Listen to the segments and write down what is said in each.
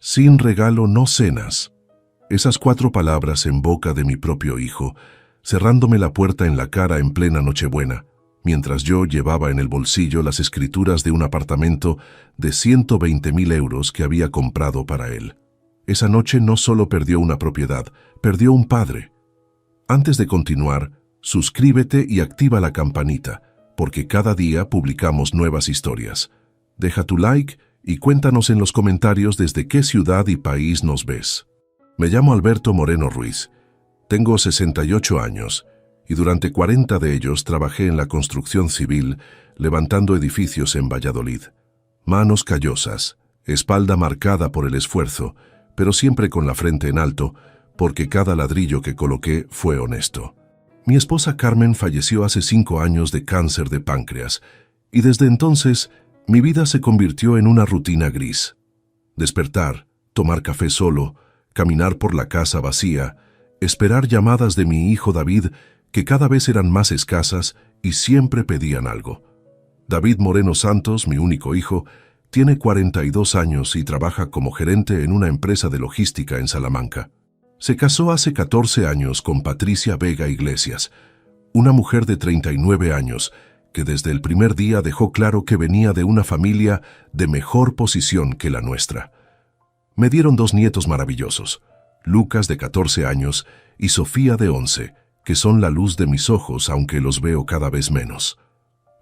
Sin regalo no cenas. Esas 4 palabras en boca de mi propio hijo, cerrándome la puerta en la cara en plena Nochebuena, mientras yo llevaba en el bolsillo las escrituras de un apartamento de 120.000 euros que había comprado para él. Esa noche no solo perdió una propiedad, perdió un padre. Antes de continuar, suscríbete y activa la campanita, porque cada día publicamos nuevas historias. Deja tu like y cuéntanos en los comentarios desde qué ciudad y país nos ves. Me llamo Alberto Moreno Ruiz. Tengo 68 años y durante 40 de ellos trabajé en la construcción civil, levantando edificios en Valladolid. Manos callosas, espalda marcada por el esfuerzo, pero siempre con la frente en alto, porque cada ladrillo que coloqué fue honesto. Mi esposa Carmen falleció hace 5 años de cáncer de páncreas, y desde entonces mi vida se convirtió en una rutina gris. Despertar, tomar café solo, caminar por la casa vacía, esperar llamadas de mi hijo David, que cada vez eran más escasas y siempre pedían algo. David Moreno Santos, mi único hijo, tiene 42 años y trabaja como gerente en una empresa de logística en Salamanca. Se casó hace 14 años con Patricia Vega Iglesias, una mujer de 39 años que desde el primer día dejó claro que venía de una familia de mejor posición que la nuestra. Me dieron 2 nietos maravillosos, Lucas de 14 años y Sofía de 11, que son la luz de mis ojos aunque los veo cada vez menos.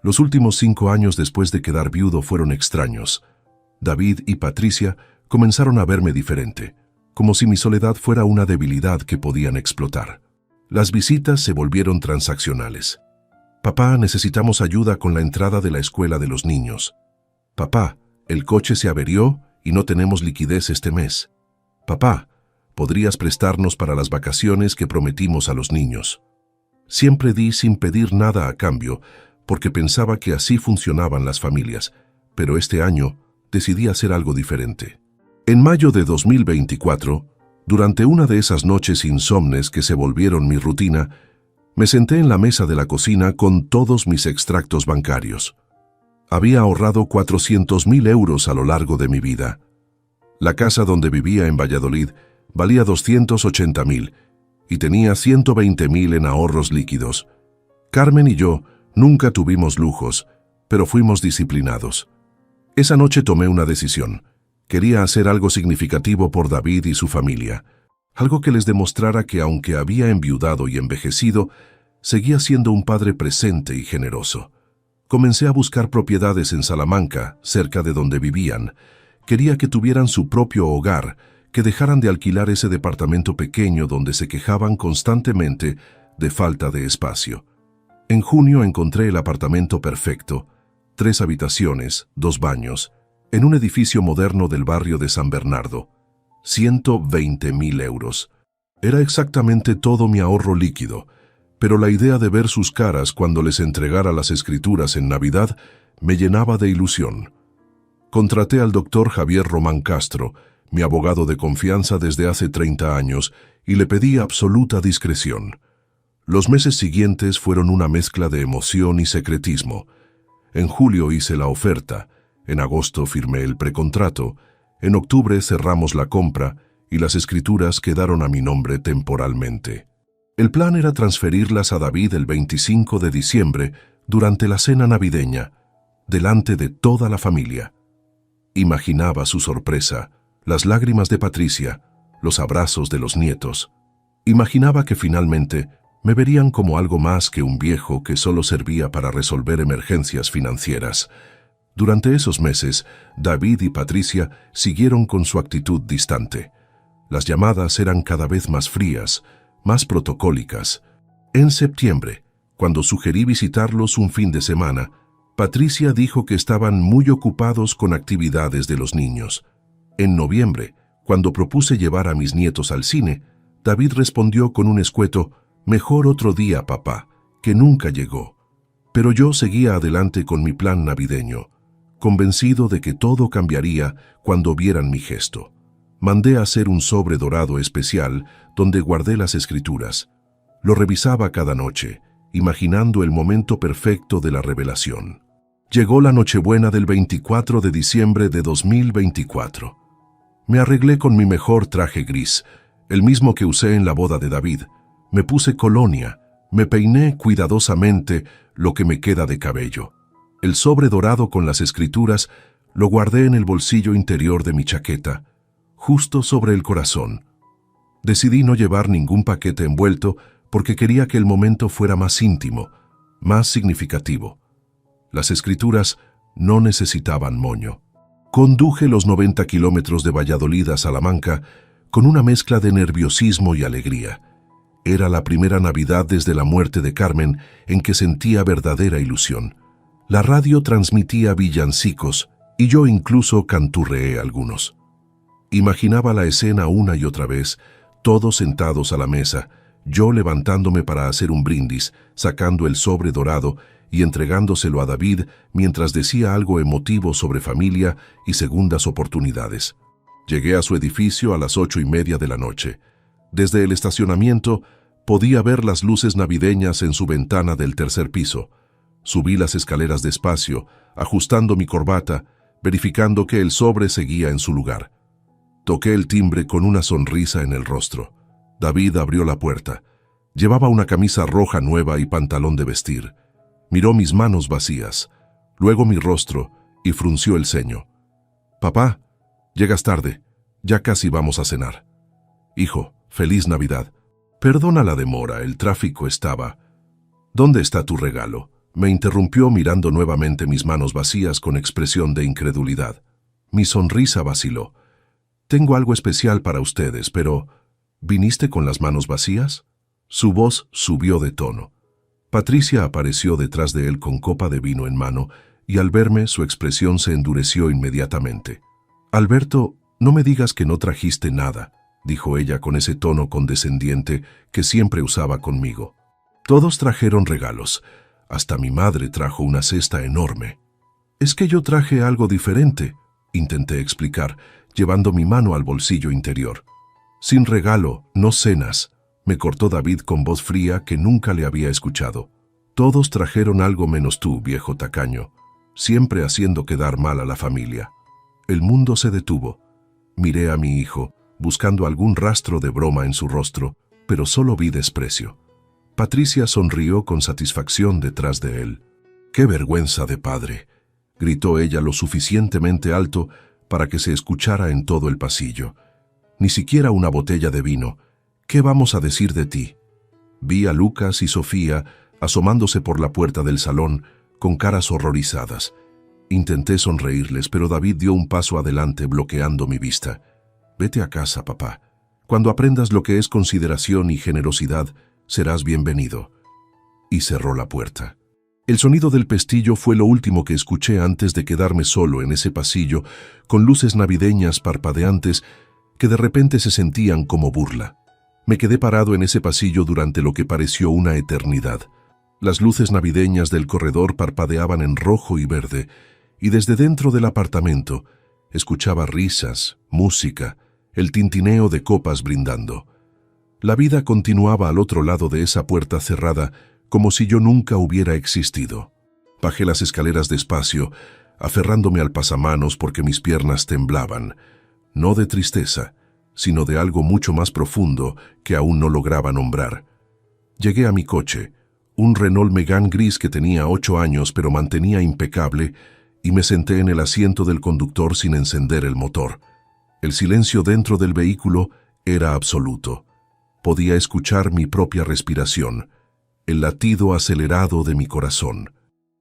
Los últimos 5 años después de quedar viudo fueron extraños. David y Patricia comenzaron a verme diferente, como si mi soledad fuera una debilidad que podían explotar. Las visitas se volvieron transaccionales. Papá, necesitamos ayuda con la entrada de la escuela de los niños. Papá, el coche se averió y no tenemos liquidez este mes. Papá, ¿podrías prestarnos para las vacaciones que prometimos a los niños? Siempre di sin pedir nada a cambio, porque pensaba que así funcionaban las familias, pero este año decidí hacer algo diferente. En mayo de 2024, durante una de esas noches insomnes que se volvieron mi rutina, me senté en la mesa de la cocina con todos mis extractos bancarios. Había ahorrado 400.000 euros a lo largo de mi vida. La casa donde vivía en Valladolid valía 280.000 y tenía 120.000 en ahorros líquidos. Carmen y yo nunca tuvimos lujos, pero fuimos disciplinados. Esa noche tomé una decisión. Quería hacer algo significativo por David y su familia. Algo que les demostrara que aunque había enviudado y envejecido, seguía siendo un padre presente y generoso. Comencé a buscar propiedades en Salamanca, cerca de donde vivían. Quería que tuvieran su propio hogar, que dejaran de alquilar ese departamento pequeño donde se quejaban constantemente de falta de espacio. En junio encontré el apartamento perfecto, 3 habitaciones, 2 baños, en un edificio moderno del barrio de San Bernardo. 120.000 euros. Era exactamente todo mi ahorro líquido, pero la idea de ver sus caras cuando les entregara las escrituras en Navidad me llenaba de ilusión. Contraté al doctor Javier Román Castro, mi abogado de confianza desde hace 30 años, y le pedí absoluta discreción. Los meses siguientes fueron una mezcla de emoción y secretismo. En julio hice la oferta, en agosto firmé el precontrato, en octubre cerramos la compra y las escrituras quedaron a mi nombre temporalmente. El plan era transferirlas a David el 25 de diciembre durante la cena navideña, delante de toda la familia. Imaginaba su sorpresa, las lágrimas de Patricia, los abrazos de los nietos. Imaginaba que finalmente me verían como algo más que un viejo que solo servía para resolver emergencias financieras. Durante esos meses, David y Patricia siguieron con su actitud distante. Las llamadas eran cada vez más frías, más protocólicas. En septiembre, cuando sugerí visitarlos un fin de semana, Patricia dijo que estaban muy ocupados con actividades de los niños. En noviembre, cuando propuse llevar a mis nietos al cine, David respondió con un escueto: «Mejor otro día, papá», que nunca llegó. Pero yo seguía adelante con mi plan navideño, convencido de que todo cambiaría cuando vieran mi gesto. Mandé a hacer un sobre dorado especial donde guardé las escrituras. Lo revisaba cada noche, imaginando el momento perfecto de la revelación. Llegó la Nochebuena del 24 de diciembre de 2024. Me arreglé con mi mejor traje gris, el mismo que usé en la boda de David. Me puse colonia, me peiné cuidadosamente lo que me queda de cabello. El sobre dorado con las escrituras lo guardé en el bolsillo interior de mi chaqueta, justo sobre el corazón. Decidí no llevar ningún paquete envuelto porque quería que el momento fuera más íntimo, más significativo. Las escrituras no necesitaban moño. Conduje los 90 kilómetros de Valladolid a Salamanca con una mezcla de nerviosismo y alegría. Era la primera Navidad desde la muerte de Carmen en que sentía verdadera ilusión. La radio transmitía villancicos y yo incluso canturreé algunos. Imaginaba la escena una y otra vez, todos sentados a la mesa, yo levantándome para hacer un brindis, sacando el sobre dorado y entregándoselo a David mientras decía algo emotivo sobre familia y segundas oportunidades. Llegué a su edificio a las 8:30 de la noche. Desde el estacionamiento podía ver las luces navideñas en su ventana del tercer piso. Subí las escaleras despacio, ajustando mi corbata, verificando que el sobre seguía en su lugar. Toqué el timbre con una sonrisa en el rostro. David abrió la puerta. Llevaba una camisa roja nueva y pantalón de vestir. Miró mis manos vacías, luego mi rostro y frunció el ceño. «Papá, llegas tarde. Ya casi vamos a cenar». «Hijo, feliz Navidad». «Perdona la demora, el tráfico estaba». «¿Dónde está tu regalo?», me interrumpió mirando nuevamente mis manos vacías con expresión de incredulidad. Mi sonrisa vaciló. «Tengo algo especial para ustedes, pero ¿viniste con las manos vacías?». Su voz subió de tono. Patricia apareció detrás de él con copa de vino en mano y al verme su expresión se endureció inmediatamente. «Alberto, no me digas que no trajiste nada», dijo ella con ese tono condescendiente que siempre usaba conmigo. Todos trajeron regalos. Hasta mi madre trajo una cesta enorme. «Es que yo traje algo diferente», intenté explicar, llevando mi mano al bolsillo interior. «Sin regalo, no cenas», me cortó David con voz fría que nunca le había escuchado. «Todos trajeron algo menos tú, viejo tacaño, siempre haciendo quedar mal a la familia». El mundo se detuvo. Miré a mi hijo, buscando algún rastro de broma en su rostro, pero solo vi desprecio. Patricia sonrió con satisfacción detrás de él. «¡Qué vergüenza de padre!», gritó ella lo suficientemente alto para que se escuchara en todo el pasillo. «Ni siquiera una botella de vino. ¿Qué vamos a decir de ti?». Vi a Lucas y Sofía asomándose por la puerta del salón con caras horrorizadas. Intenté sonreírles, pero David dio un paso adelante bloqueando mi vista. «Vete a casa, papá. Cuando aprendas lo que es consideración y generosidad, serás bienvenido». Y cerró la puerta. El sonido del pestillo fue lo último que escuché antes de quedarme solo en ese pasillo, con luces navideñas parpadeantes que de repente se sentían como burla. Me quedé parado en ese pasillo durante lo que pareció una eternidad. Las luces navideñas del corredor parpadeaban en rojo y verde, y desde dentro del apartamento escuchaba risas, música, el tintineo de copas brindando. La vida continuaba al otro lado de esa puerta cerrada, como si yo nunca hubiera existido. Bajé las escaleras despacio, aferrándome al pasamanos porque mis piernas temblaban, no de tristeza, sino de algo mucho más profundo que aún no lograba nombrar. Llegué a mi coche, un Renault Megane gris que tenía 8 años pero mantenía impecable, y me senté en el asiento del conductor sin encender el motor. El silencio dentro del vehículo era absoluto. Podía escuchar mi propia respiración, el latido acelerado de mi corazón.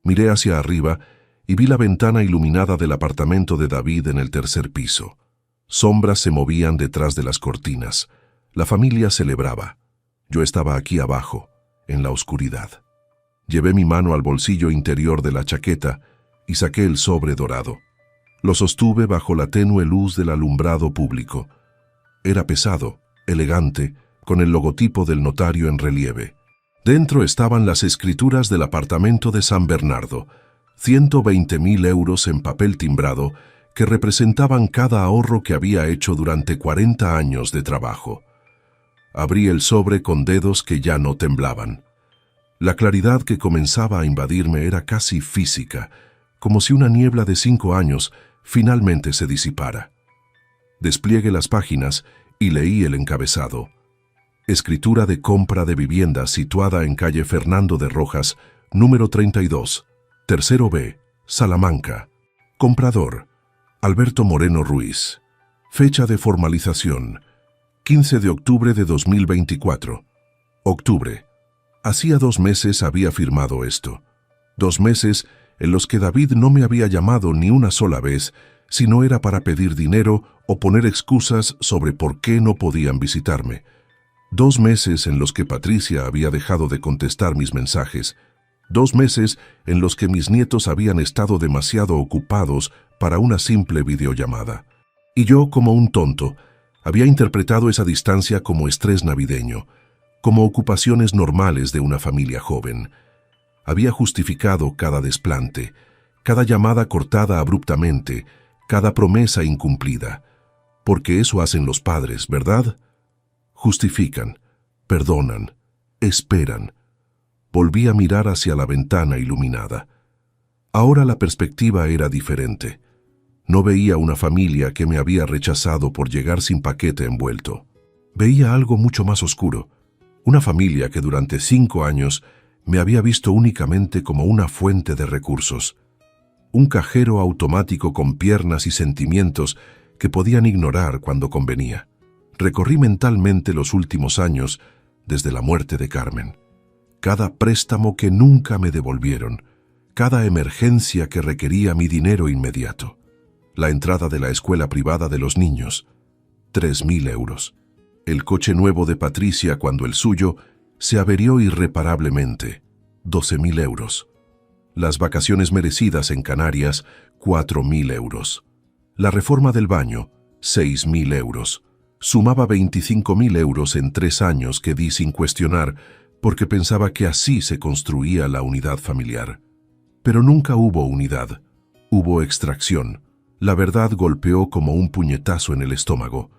Miré hacia arriba y vi la ventana iluminada del apartamento de David en el tercer piso. Sombras se movían detrás de las cortinas. La familia celebraba. Yo estaba aquí abajo, en la oscuridad. Llevé mi mano al bolsillo interior de la chaqueta y saqué el sobre dorado. Lo sostuve bajo la tenue luz del alumbrado público. Era pesado, elegante, con el logotipo del notario en relieve. Dentro estaban las escrituras del apartamento de San Bernardo, 120.000 euros en papel timbrado, que representaban cada ahorro que había hecho durante 40 años de trabajo. Abrí el sobre con dedos que ya no temblaban. La claridad que comenzaba a invadirme era casi física, como si una niebla de 5 años finalmente se disipara. Despliegué las páginas y leí el encabezado. Escritura de compra de vivienda situada en calle Fernando de Rojas, número 32, tercero B, Salamanca. Comprador, Alberto Moreno Ruiz. Fecha de formalización, 15 de octubre de 2024. Octubre. Hacía 2 meses había firmado esto. 2 meses en los que David no me había llamado ni una sola vez, si no era para pedir dinero o poner excusas sobre por qué no podían visitarme. 2 meses en los que Patricia había dejado de contestar mis mensajes. 2 meses en los que mis nietos habían estado demasiado ocupados para una simple videollamada. Y yo, como un tonto, había interpretado esa distancia como estrés navideño, como ocupaciones normales de una familia joven. Había justificado cada desplante, cada llamada cortada abruptamente, cada promesa incumplida. Porque eso hacen los padres, ¿verdad? Justifican, perdonan, esperan. Volví a mirar hacia la ventana iluminada. Ahora la perspectiva era diferente. No veía una familia que me había rechazado por llegar sin paquete envuelto. Veía algo mucho más oscuro. Una familia que durante 5 años me había visto únicamente como una fuente de recursos. Un cajero automático con piernas y sentimientos que podían ignorar cuando convenía. Recorrí mentalmente los últimos años desde la muerte de Carmen. Cada préstamo que nunca me devolvieron, cada emergencia que requería mi dinero inmediato. La entrada de la escuela privada de los niños, 3.000 euros. El coche nuevo de Patricia cuando el suyo se averió irreparablemente, 12.000 euros. Las vacaciones merecidas en Canarias, 4.000 euros. La reforma del baño, 6.000 euros. Sumaba 25.000 euros en 3 años que di sin cuestionar, porque pensaba que así se construía la unidad familiar. Pero nunca hubo unidad, hubo extracción. La verdad golpeó como un puñetazo en el estómago.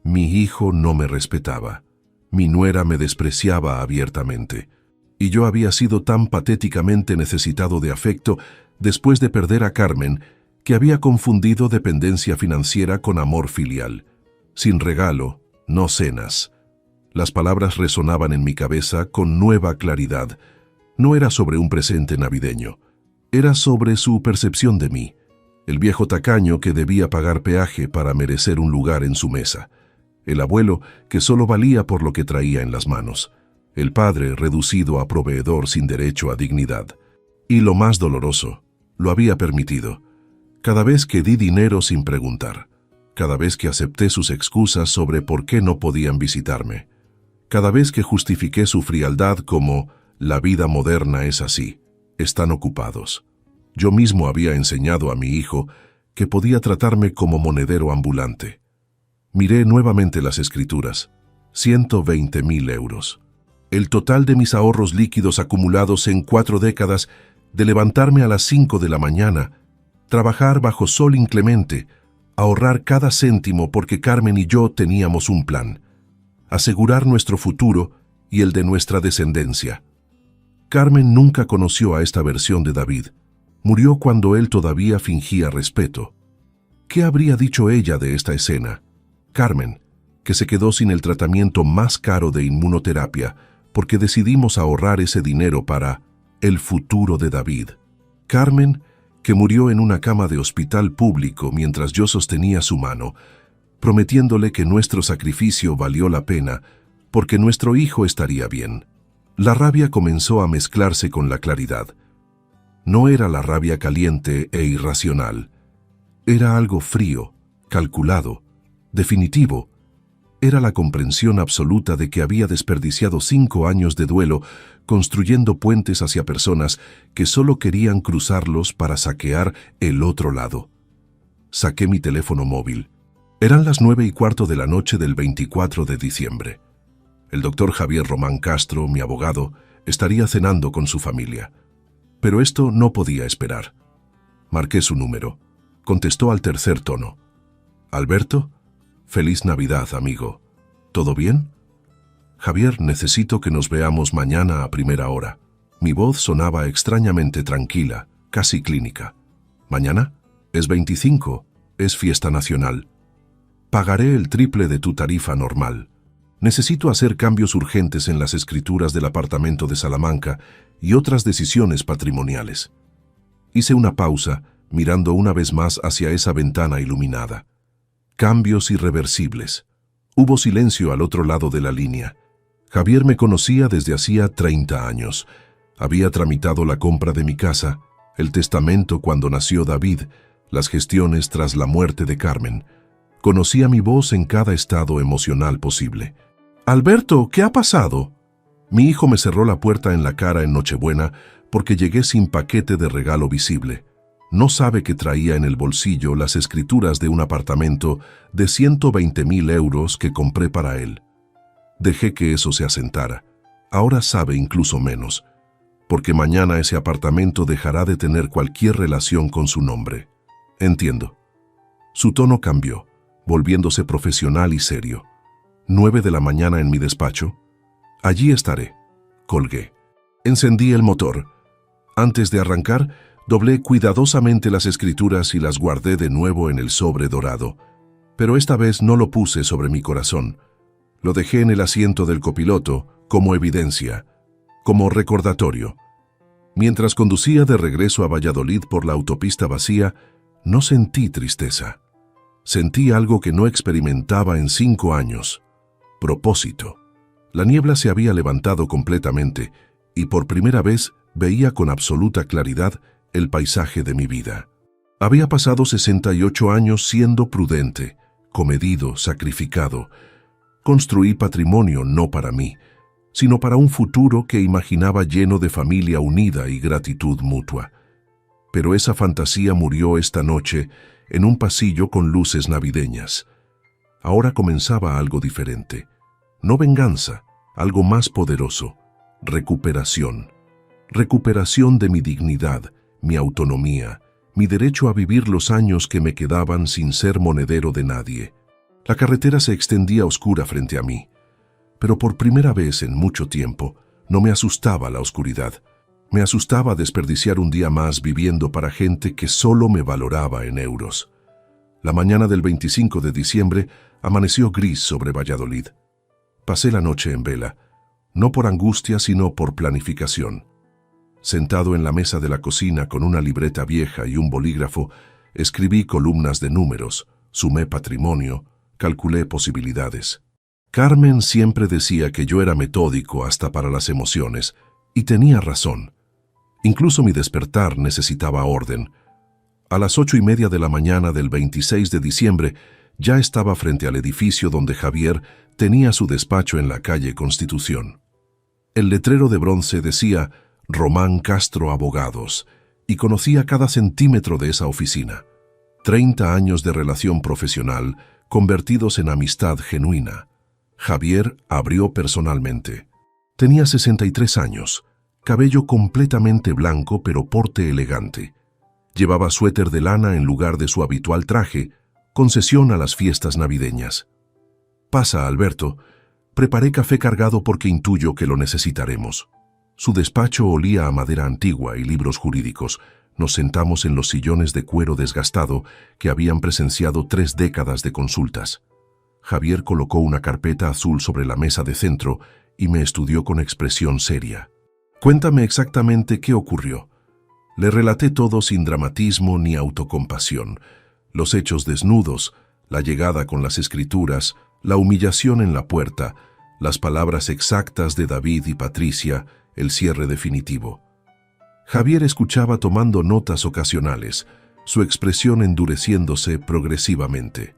Mi hijo no me respetaba. Mi nuera me despreciaba abiertamente. Y yo había sido tan patéticamente necesitado de afecto después de perder a Carmen que había confundido dependencia financiera con amor filial. Sin regalo, no cenas. Las palabras resonaban en mi cabeza con nueva claridad. No era sobre un presente navideño. Era sobre su percepción de mí. El viejo tacaño que debía pagar peaje para merecer un lugar en su mesa. El abuelo que solo valía por lo que traía en las manos. El padre reducido a proveedor sin derecho a dignidad. Y lo más doloroso, lo había permitido. Cada vez que di dinero sin preguntar. Cada vez que acepté sus excusas sobre por qué no podían visitarme. Cada vez que justifiqué su frialdad como la vida moderna es así, están ocupados. Yo mismo había enseñado a mi hijo que podía tratarme como monedero ambulante. Miré nuevamente las escrituras. 120.000 euros. El total de mis ahorros líquidos acumulados en 4 décadas de levantarme a las 5 de la mañana, trabajar bajo sol inclemente, ahorrar cada céntimo porque Carmen y yo teníamos un plan. Asegurar nuestro futuro y el de nuestra descendencia. Carmen nunca conoció a esta versión de David. Murió cuando él todavía fingía respeto. ¿Qué habría dicho ella de esta escena? Carmen, que se quedó sin el tratamiento más caro de inmunoterapia porque decidimos ahorrar ese dinero para el futuro de David. Carmen, que murió en una cama de hospital público mientras yo sostenía su mano, prometiéndole que nuestro sacrificio valió la pena porque nuestro hijo estaría bien. La rabia comenzó a mezclarse con la claridad. No era la rabia caliente e irracional. Era algo frío, calculado, definitivo. Era la comprensión absoluta de que había desperdiciado 5 años de duelo construyendo puentes hacia personas que solo querían cruzarlos para saquear el otro lado. Saqué mi teléfono móvil. Eran las 9:15 de la noche del 24 de diciembre. El doctor Javier Román Castro, mi abogado, estaría cenando con su familia. Pero esto no podía esperar. Marqué su número. Contestó al tercer tono. «¿Alberto? Feliz Navidad, amigo. ¿Todo bien?» «Javier, necesito que nos veamos mañana a primera hora». Mi voz sonaba extrañamente tranquila, casi clínica. «¿Mañana? Es 25. Es fiesta nacional». Pagaré el triple de tu tarifa normal. Necesito hacer cambios urgentes en las escrituras del apartamento de Salamanca y otras decisiones patrimoniales. Hice una pausa, mirando una vez más hacia esa ventana iluminada. Cambios irreversibles. Hubo silencio al otro lado de la línea. Javier me conocía desde hacía 30 años. Había tramitado la compra de mi casa, el testamento cuando nació David, las gestiones tras la muerte de Carmen. Conocía mi voz en cada estado emocional posible. «Alberto, ¿qué ha pasado?» Mi hijo me cerró la puerta en la cara en Nochebuena porque llegué sin paquete de regalo visible. No sabe que traía en el bolsillo las escrituras de un apartamento de 120.000 euros que compré para él. Dejé que eso se asentara. Ahora sabe incluso menos, porque mañana ese apartamento dejará de tener cualquier relación con su nombre. Entiendo. Su tono cambió, volviéndose profesional y serio. 9 de la mañana en mi despacho. Allí estaré. Colgué. Encendí el motor. Antes de arrancar, doblé cuidadosamente las escrituras y las guardé de nuevo en el sobre dorado. Pero esta vez no lo puse sobre mi corazón. Lo dejé en el asiento del copiloto, como evidencia, como recordatorio. Mientras conducía de regreso a Valladolid por la autopista vacía, no sentí tristeza. Sentí algo que no experimentaba en 5 años. Propósito. La niebla se había levantado completamente y por primera vez veía con absoluta claridad el paisaje de mi vida. Había pasado 68 años siendo prudente, comedido, sacrificado. Construí patrimonio no para mí, sino para un futuro que imaginaba lleno de familia unida y gratitud mutua. Pero esa fantasía murió esta noche en un pasillo con luces navideñas. Ahora comenzaba algo diferente. No venganza, algo más poderoso. Recuperación. Recuperación de mi dignidad, mi autonomía, mi derecho a vivir los años que me quedaban sin ser monedero de nadie. La carretera se extendía oscura frente a mí, pero por primera vez en mucho tiempo no me asustaba la oscuridad. Me asustaba desperdiciar un día más viviendo para gente que solo me valoraba en euros. La mañana del 25 de diciembre amaneció gris sobre Valladolid. Pasé la noche en vela, no por angustia sino por planificación. Sentado en la mesa de la cocina con una libreta vieja y un bolígrafo, escribí columnas de números, sumé patrimonio, calculé posibilidades. Carmen siempre decía que yo era metódico hasta para las emociones, y tenía razón. Incluso mi despertar necesitaba orden. A las 8:30 de la mañana del 26 de diciembre, ya estaba frente al edificio donde Javier tenía su despacho en la calle Constitución. El letrero de bronce decía Román Castro Abogados, y conocía cada centímetro de esa oficina. 30 años de relación profesional convertidos en amistad genuina. Javier abrió personalmente. Tenía 63 años, cabello completamente blanco pero porte elegante. Llevaba suéter de lana en lugar de su habitual traje, concesión a las fiestas navideñas. «Pasa, Alberto. Preparé café cargado porque intuyo que lo necesitaremos». Su despacho olía a madera antigua y libros jurídicos. Nos sentamos en los sillones de cuero desgastado que habían presenciado 3 décadas de consultas. Javier colocó una carpeta azul sobre la mesa de centro y me estudió con expresión seria. «Cuéntame exactamente qué ocurrió». Le relaté todo sin dramatismo ni autocompasión. Los hechos desnudos, la llegada con las escrituras, la humillación en la puerta, las palabras exactas de David y Patricia, el cierre definitivo. Javier escuchaba tomando notas ocasionales, su expresión endureciéndose progresivamente.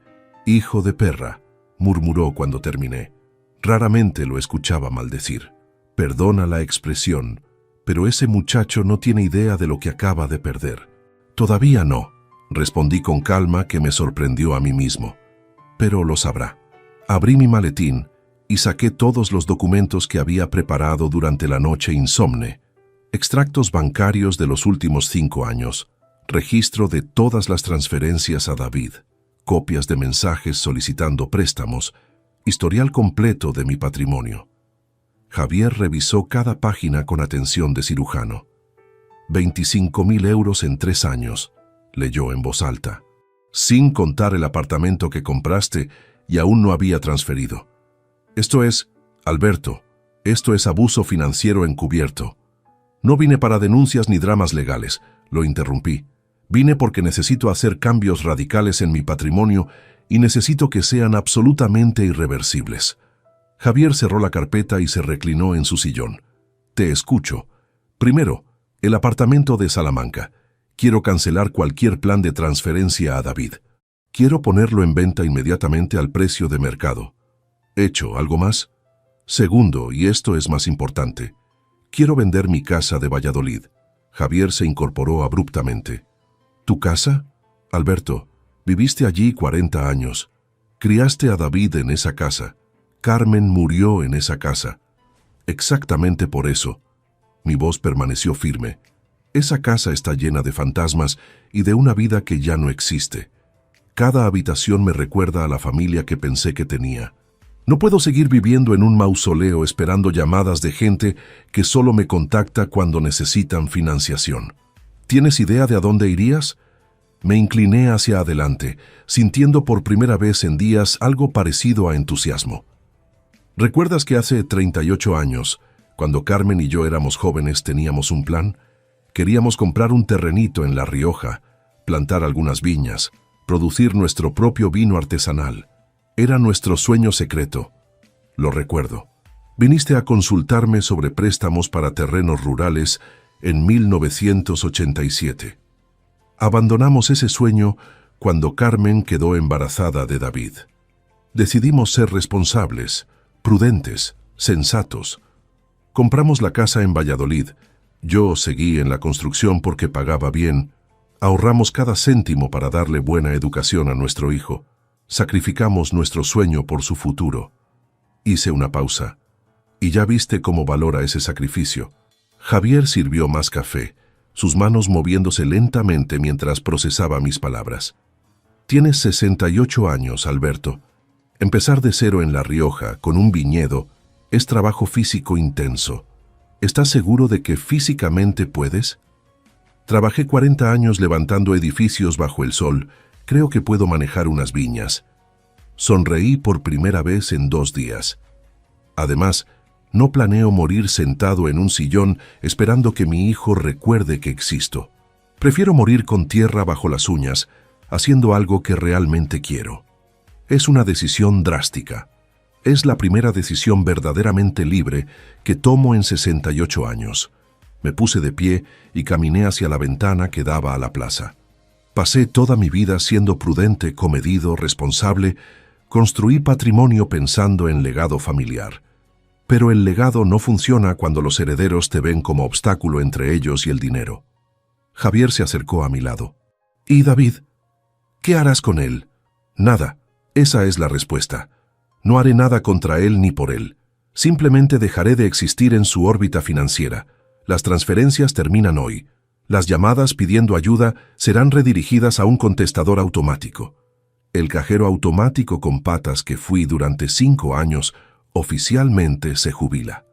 «Hijo de perra», murmuró cuando terminé. Raramente lo escuchaba maldecir. Perdona la expresión, pero ese muchacho no tiene idea de lo que acaba de perder. Todavía no, respondí con calma que me sorprendió a mí mismo. Pero lo sabrá. Abrí mi maletín y saqué todos los documentos que había preparado durante la noche insomne. Extractos bancarios de los últimos 5 años, registro de todas las transferencias a David, copias de mensajes solicitando préstamos, historial completo de mi patrimonio. Javier revisó cada página con atención de cirujano. 25.000 euros en 3 años, leyó en voz alta. sin contar el apartamento que compraste y aún no había transferido. Esto es, Alberto, esto es abuso financiero encubierto. No vine para denuncias ni dramas legales, lo interrumpí. Vine porque necesito hacer cambios radicales en mi patrimonio y necesito que sean absolutamente irreversibles. Javier cerró la carpeta y se reclinó en su sillón. Te escucho. Primero, el apartamento de Salamanca. Quiero cancelar cualquier plan de transferencia a David. Quiero ponerlo en venta inmediatamente al precio de mercado. Hecho, ¿algo más? Segundo, y esto es más importante, quiero vender mi casa de Valladolid. Javier se incorporó abruptamente. ¿Tu casa? Alberto, viviste allí 40 años. Criaste a David en esa casa. Carmen murió en esa casa. Exactamente por eso. Mi voz permaneció firme. Esa casa está llena de fantasmas y de una vida que ya no existe. Cada habitación me recuerda a la familia que pensé que tenía. No puedo seguir viviendo en un mausoleo esperando llamadas de gente que solo me contacta cuando necesitan financiación. ¿Tienes idea de a dónde irías? Me incliné hacia adelante, sintiendo por primera vez en días algo parecido a entusiasmo. ¿Recuerdas que hace 38 años, cuando Carmen y yo éramos jóvenes, teníamos un plan? Queríamos comprar un terrenito en La Rioja, plantar algunas viñas, producir nuestro propio vino artesanal. Era nuestro sueño secreto. Lo recuerdo. Viniste a consultarme sobre préstamos para terrenos rurales en 1987. Abandonamos ese sueño cuando Carmen quedó embarazada de David. Decidimos ser responsables, prudentes, sensatos. Compramos la casa en Valladolid. Yo seguí en la construcción porque pagaba bien. Ahorramos cada céntimo para darle buena educación a nuestro hijo. Sacrificamos nuestro sueño por su futuro. Hice una pausa. Y ya viste cómo valora ese sacrificio. Javier sirvió más café, sus manos moviéndose lentamente mientras procesaba mis palabras. Tienes 68 años, Alberto. Empezar de cero en La Rioja, con un viñedo, es trabajo físico intenso. ¿Estás seguro de que físicamente puedes? Trabajé 40 años levantando edificios bajo el sol. Creo que puedo manejar unas viñas. Sonreí por primera vez en 2 días. Además, no planeo morir sentado en un sillón esperando que mi hijo recuerde que existo. Prefiero morir con tierra bajo las uñas, haciendo algo que realmente quiero. Es una decisión drástica. Es la primera decisión verdaderamente libre que tomo en 68 años. Me puse de pie y caminé hacia la ventana que daba a la plaza. Pasé toda mi vida siendo prudente, comedido, responsable. Construí patrimonio pensando en legado familiar. Pero el legado no funciona cuando los herederos te ven como obstáculo entre ellos y el dinero. Javier se acercó a mi lado. ¿Y David? ¿Qué harás con él? Nada. Esa es la respuesta. No haré nada contra él ni por él. Simplemente dejaré de existir en su órbita financiera. Las transferencias terminan hoy. Las llamadas pidiendo ayuda serán redirigidas a un contestador automático. El cajero automático con patas que fui durante 5 años oficialmente se jubila.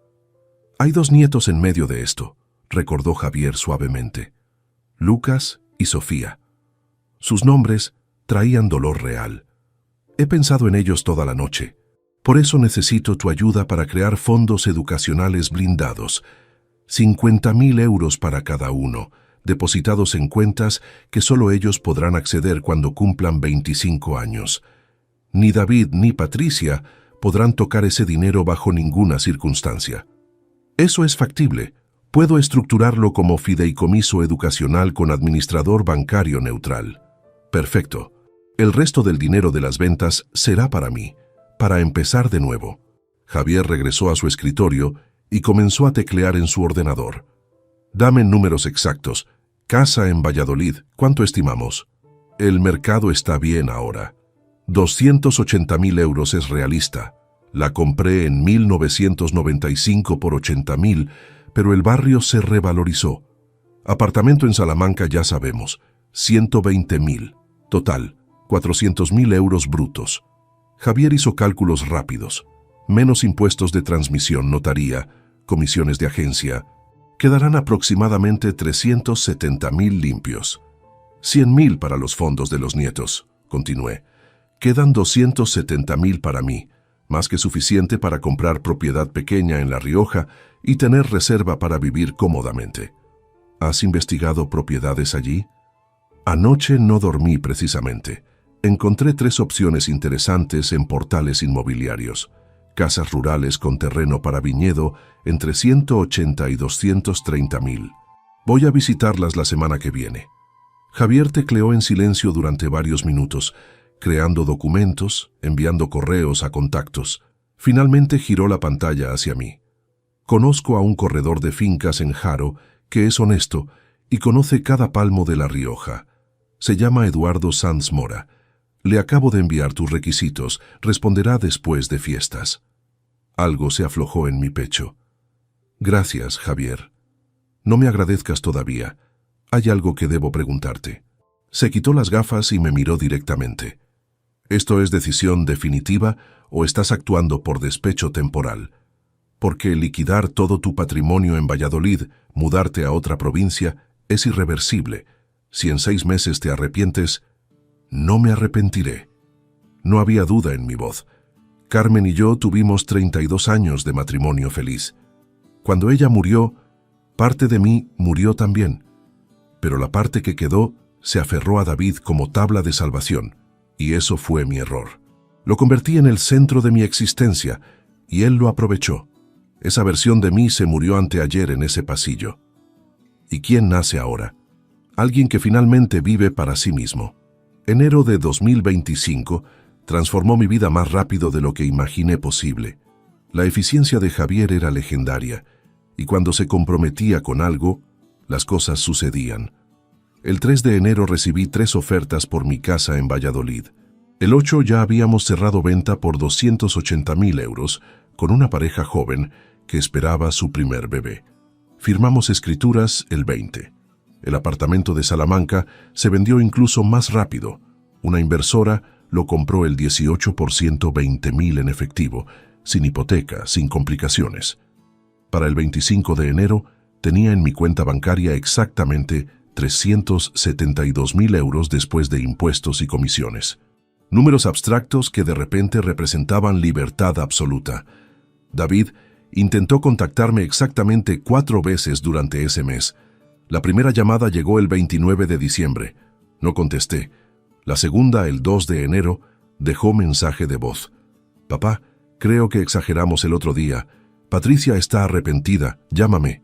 Hay 2 nietos en medio de esto, recordó Javier suavemente. Lucas y Sofía. Sus nombres traían dolor real. He pensado en ellos toda la noche. Por eso necesito tu ayuda para crear fondos educacionales blindados. 50.000 euros para cada uno, depositados en cuentas que solo ellos podrán acceder cuando cumplan 25 años. Ni David ni Patricia podrán tocar ese dinero bajo ninguna circunstancia. Eso es factible. Puedo estructurarlo como fideicomiso educacional con administrador bancario neutral. Perfecto. El resto del dinero de las ventas será para mí, para empezar de nuevo. Javier regresó a su escritorio y comenzó a teclear en su ordenador. Dame números exactos. Casa en Valladolid, ¿cuánto estimamos? El mercado está bien ahora. 280.000 euros es realista. La compré en 1995 por 80.000, pero el barrio se revalorizó. Apartamento en Salamanca ya sabemos, 120.000. Total, 400.000 euros brutos. Javier hizo cálculos rápidos. Menos impuestos de transmisión, notaría, comisiones de agencia. Quedarán aproximadamente 370.000 limpios. 100.000 para los fondos de los nietos. continué. Quedan 270.000 para mí, más que suficiente para comprar propiedad pequeña en La Rioja y tener reserva para vivir cómodamente. ¿Has investigado propiedades allí? Anoche no dormí precisamente. Encontré 3 opciones interesantes en portales inmobiliarios. Casas rurales con terreno para viñedo entre 180 y 230.000. Voy a visitarlas la semana que viene. Javier tecleó en silencio durante varios minutos, creando documentos, enviando correos a contactos. Finalmente giró la pantalla hacia mí. Conozco a un corredor de fincas en Haro que es honesto y conoce cada palmo de La Rioja. Se llama Eduardo Sanz Mora. Le acabo de enviar tus requisitos. Responderá después de fiestas. Algo se aflojó en mi pecho. Gracias, Javier. No me agradezcas todavía. Hay algo que debo preguntarte. Se quitó las gafas y me miró directamente. ¿Esto es decisión definitiva o estás actuando por despecho temporal? Porque liquidar todo tu patrimonio en Valladolid, mudarte a otra provincia, es irreversible. Si en 6 meses te arrepientes, no me arrepentiré. No había duda en mi voz. Carmen y yo tuvimos 32 años de matrimonio feliz. Cuando ella murió, parte de mí murió también. Pero la parte que quedó se aferró a David como tabla de salvación, y eso fue mi error. Lo convertí en el centro de mi existencia, y él lo aprovechó. Esa versión de mí se murió anteayer en ese pasillo. ¿Y quién nace ahora? Alguien que finalmente vive para sí mismo. Enero de 2025 transformó mi vida más rápido de lo que imaginé posible. La eficiencia de Javier era legendaria, y cuando se comprometía con algo, las cosas sucedían. El 3 de enero recibí 3 ofertas por mi casa en Valladolid. El 8 ya habíamos cerrado venta por 280.000 euros con una pareja joven que esperaba su primer bebé. Firmamos escrituras el 20. El apartamento de Salamanca se vendió incluso más rápido. Una inversora lo compró el 18%, 20.000 en efectivo, sin hipoteca, sin complicaciones. Para el 25 de enero tenía en mi cuenta bancaria exactamente 372.000 euros después de impuestos y comisiones. Números abstractos que de repente representaban libertad absoluta. David intentó contactarme exactamente 4 veces durante ese mes. La primera llamada llegó el 29 de diciembre. No contesté. La segunda, el 2 de enero, dejó mensaje de voz. Papá, creo que exageramos el otro día. Patricia está arrepentida. Llámame.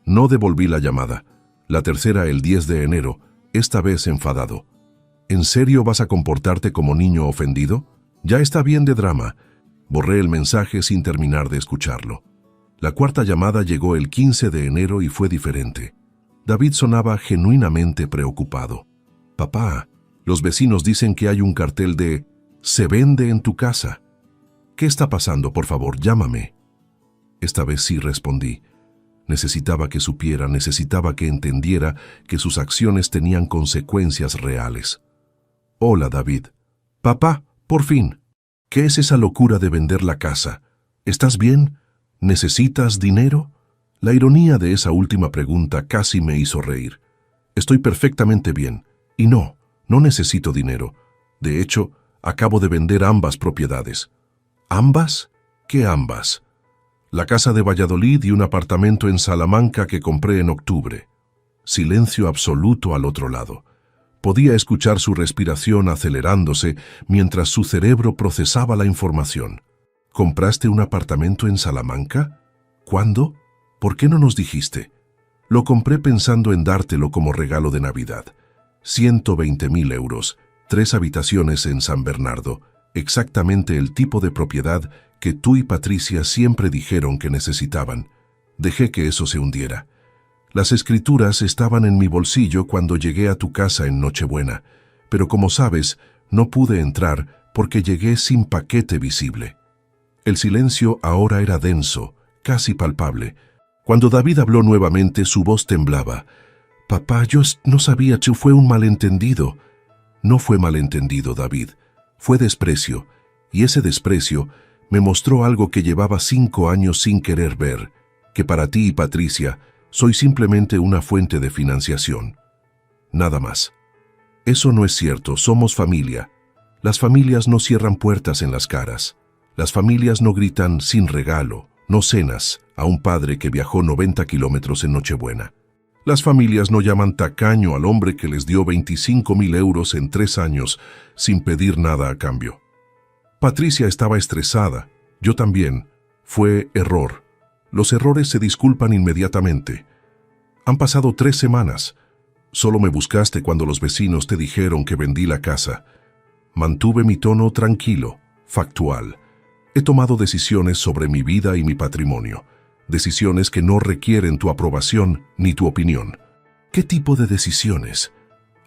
No devolví la llamada. La tercera, el 10 de enero, esta vez enfadado. ¿En serio vas a comportarte como niño ofendido? Ya está bien de drama. Borré el mensaje sin terminar de escucharlo. La cuarta llamada llegó el 15 de enero y fue diferente. David sonaba genuinamente preocupado. Papá, los vecinos dicen que hay un cartel de «Se vende en tu casa». ¿Qué está pasando? Por favor, llámame. Esta vez sí respondí. Necesitaba que supiera, necesitaba que entendiera que sus acciones tenían consecuencias reales. Hola, David. Papá, por fin. ¿Qué es esa locura de vender la casa? ¿Estás bien? ¿Necesitas dinero? La ironía de esa última pregunta casi me hizo reír. Estoy perfectamente bien. Y no necesito dinero. De hecho, acabo de vender ambas propiedades. ¿Ambas? ¿Qué ambas? La casa de Valladolid y un apartamento en Salamanca que compré en octubre. Silencio absoluto al otro lado. Podía escuchar su respiración acelerándose mientras su cerebro procesaba la información. ¿Compraste un apartamento en Salamanca? ¿Cuándo? ¿Por qué no nos dijiste? Lo compré pensando en dártelo como regalo de Navidad. 120.000 euros, 3 habitaciones en San Bernardo, exactamente el tipo de propiedad que tú y Patricia siempre dijeron que necesitaban. Dejé que eso se hundiera. Las escrituras estaban en mi bolsillo cuando llegué a tu casa en Nochebuena, pero como sabes, no pude entrar porque llegué sin paquete visible. El silencio ahora era denso, casi palpable. Cuando David habló nuevamente, su voz temblaba. Papá, yo no sabía, fue un malentendido. No fue malentendido, David. Fue desprecio, y ese desprecio me mostró algo que llevaba 5 años sin querer ver, que para ti y Patricia soy simplemente una fuente de financiación. Nada más. Eso no es cierto, somos familia. Las familias no cierran puertas en las caras. Las familias no gritan sin regalo, no cenas a un padre que viajó 90 kilómetros en Nochebuena. Las familias no llaman tacaño al hombre que les dio 25.000 euros en 3 años sin pedir nada a cambio. Patricia estaba estresada, yo también. Fue error. Los errores se disculpan inmediatamente. Han pasado 3 semanas. Solo me buscaste cuando los vecinos te dijeron que vendí la casa. Mantuve mi tono tranquilo, factual. He tomado decisiones sobre mi vida y mi patrimonio. Decisiones que no requieren tu aprobación ni tu opinión. ¿Qué tipo de decisiones?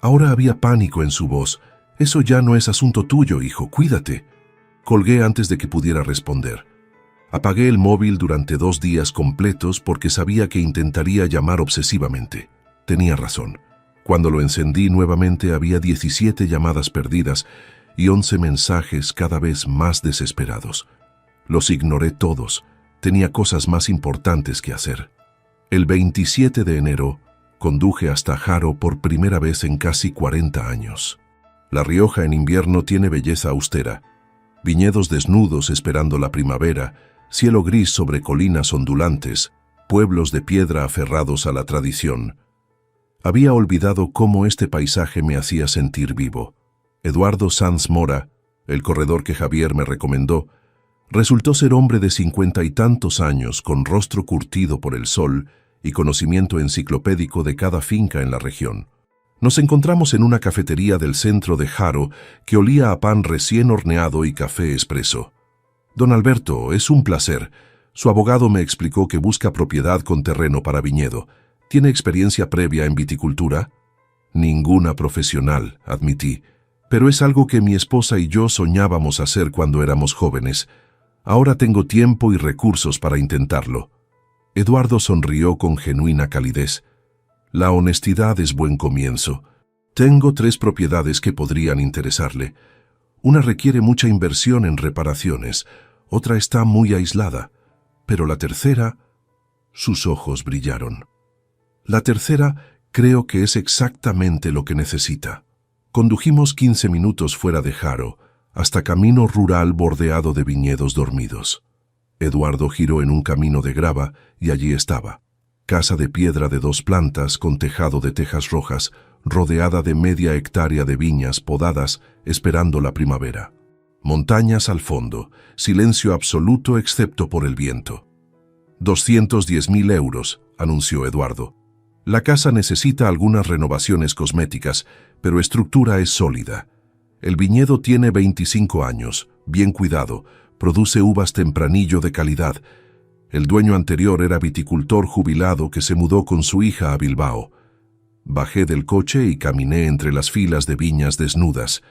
Ahora había pánico en su voz. Eso ya no es asunto tuyo, hijo, cuídate. Colgué antes de que pudiera responder. Apagué el móvil durante 2 días completos porque sabía que intentaría llamar obsesivamente. Tenía razón. Cuando lo encendí nuevamente había 17 llamadas perdidas y 11 mensajes cada vez más desesperados. Los ignoré todos. Tenía cosas más importantes que hacer. El 27 de enero conduje hasta Haro por primera vez en casi 40 años. La Rioja en invierno tiene belleza austera. Viñedos desnudos esperando la primavera, cielo gris sobre colinas ondulantes, pueblos de piedra aferrados a la tradición. Había olvidado cómo este paisaje me hacía sentir vivo. Eduardo Sanz Mora, el corredor que Javier me recomendó, resultó ser hombre de 50 y tantos años, con rostro curtido por el sol y conocimiento enciclopédico de cada finca en la región. Nos encontramos en una cafetería del centro de Haro que olía a pan recién horneado y café expreso. Don Alberto, es un placer. Su abogado me explicó que busca propiedad con terreno para viñedo. ¿Tiene experiencia previa en viticultura? Ninguna profesional, admití, pero es algo que mi esposa y yo soñábamos hacer cuando éramos jóvenes. Ahora tengo tiempo y recursos para intentarlo. Eduardo sonrió con genuina calidez. La honestidad es buen comienzo. Tengo 3 propiedades que podrían interesarle. Una requiere mucha inversión en reparaciones, otra está muy aislada, pero la tercera... Sus ojos brillaron. La tercera creo que es exactamente lo que necesita. Condujimos 15 minutos fuera de Haro, hasta camino rural bordeado de viñedos dormidos. Eduardo giró en un camino de grava y allí estaba. Casa de piedra de 2 plantas con tejado de tejas rojas, rodeada de media hectárea de viñas podadas esperando la primavera. Montañas al fondo, silencio absoluto excepto por el viento. 210.000 euros, anunció Eduardo. La casa necesita algunas renovaciones cosméticas, pero estructura es sólida. El viñedo tiene 25 años, bien cuidado, produce uvas tempranillo de calidad. El dueño anterior era viticultor jubilado que se mudó con su hija a Bilbao. Bajé del coche y caminé entre las filas de viñas desnudas.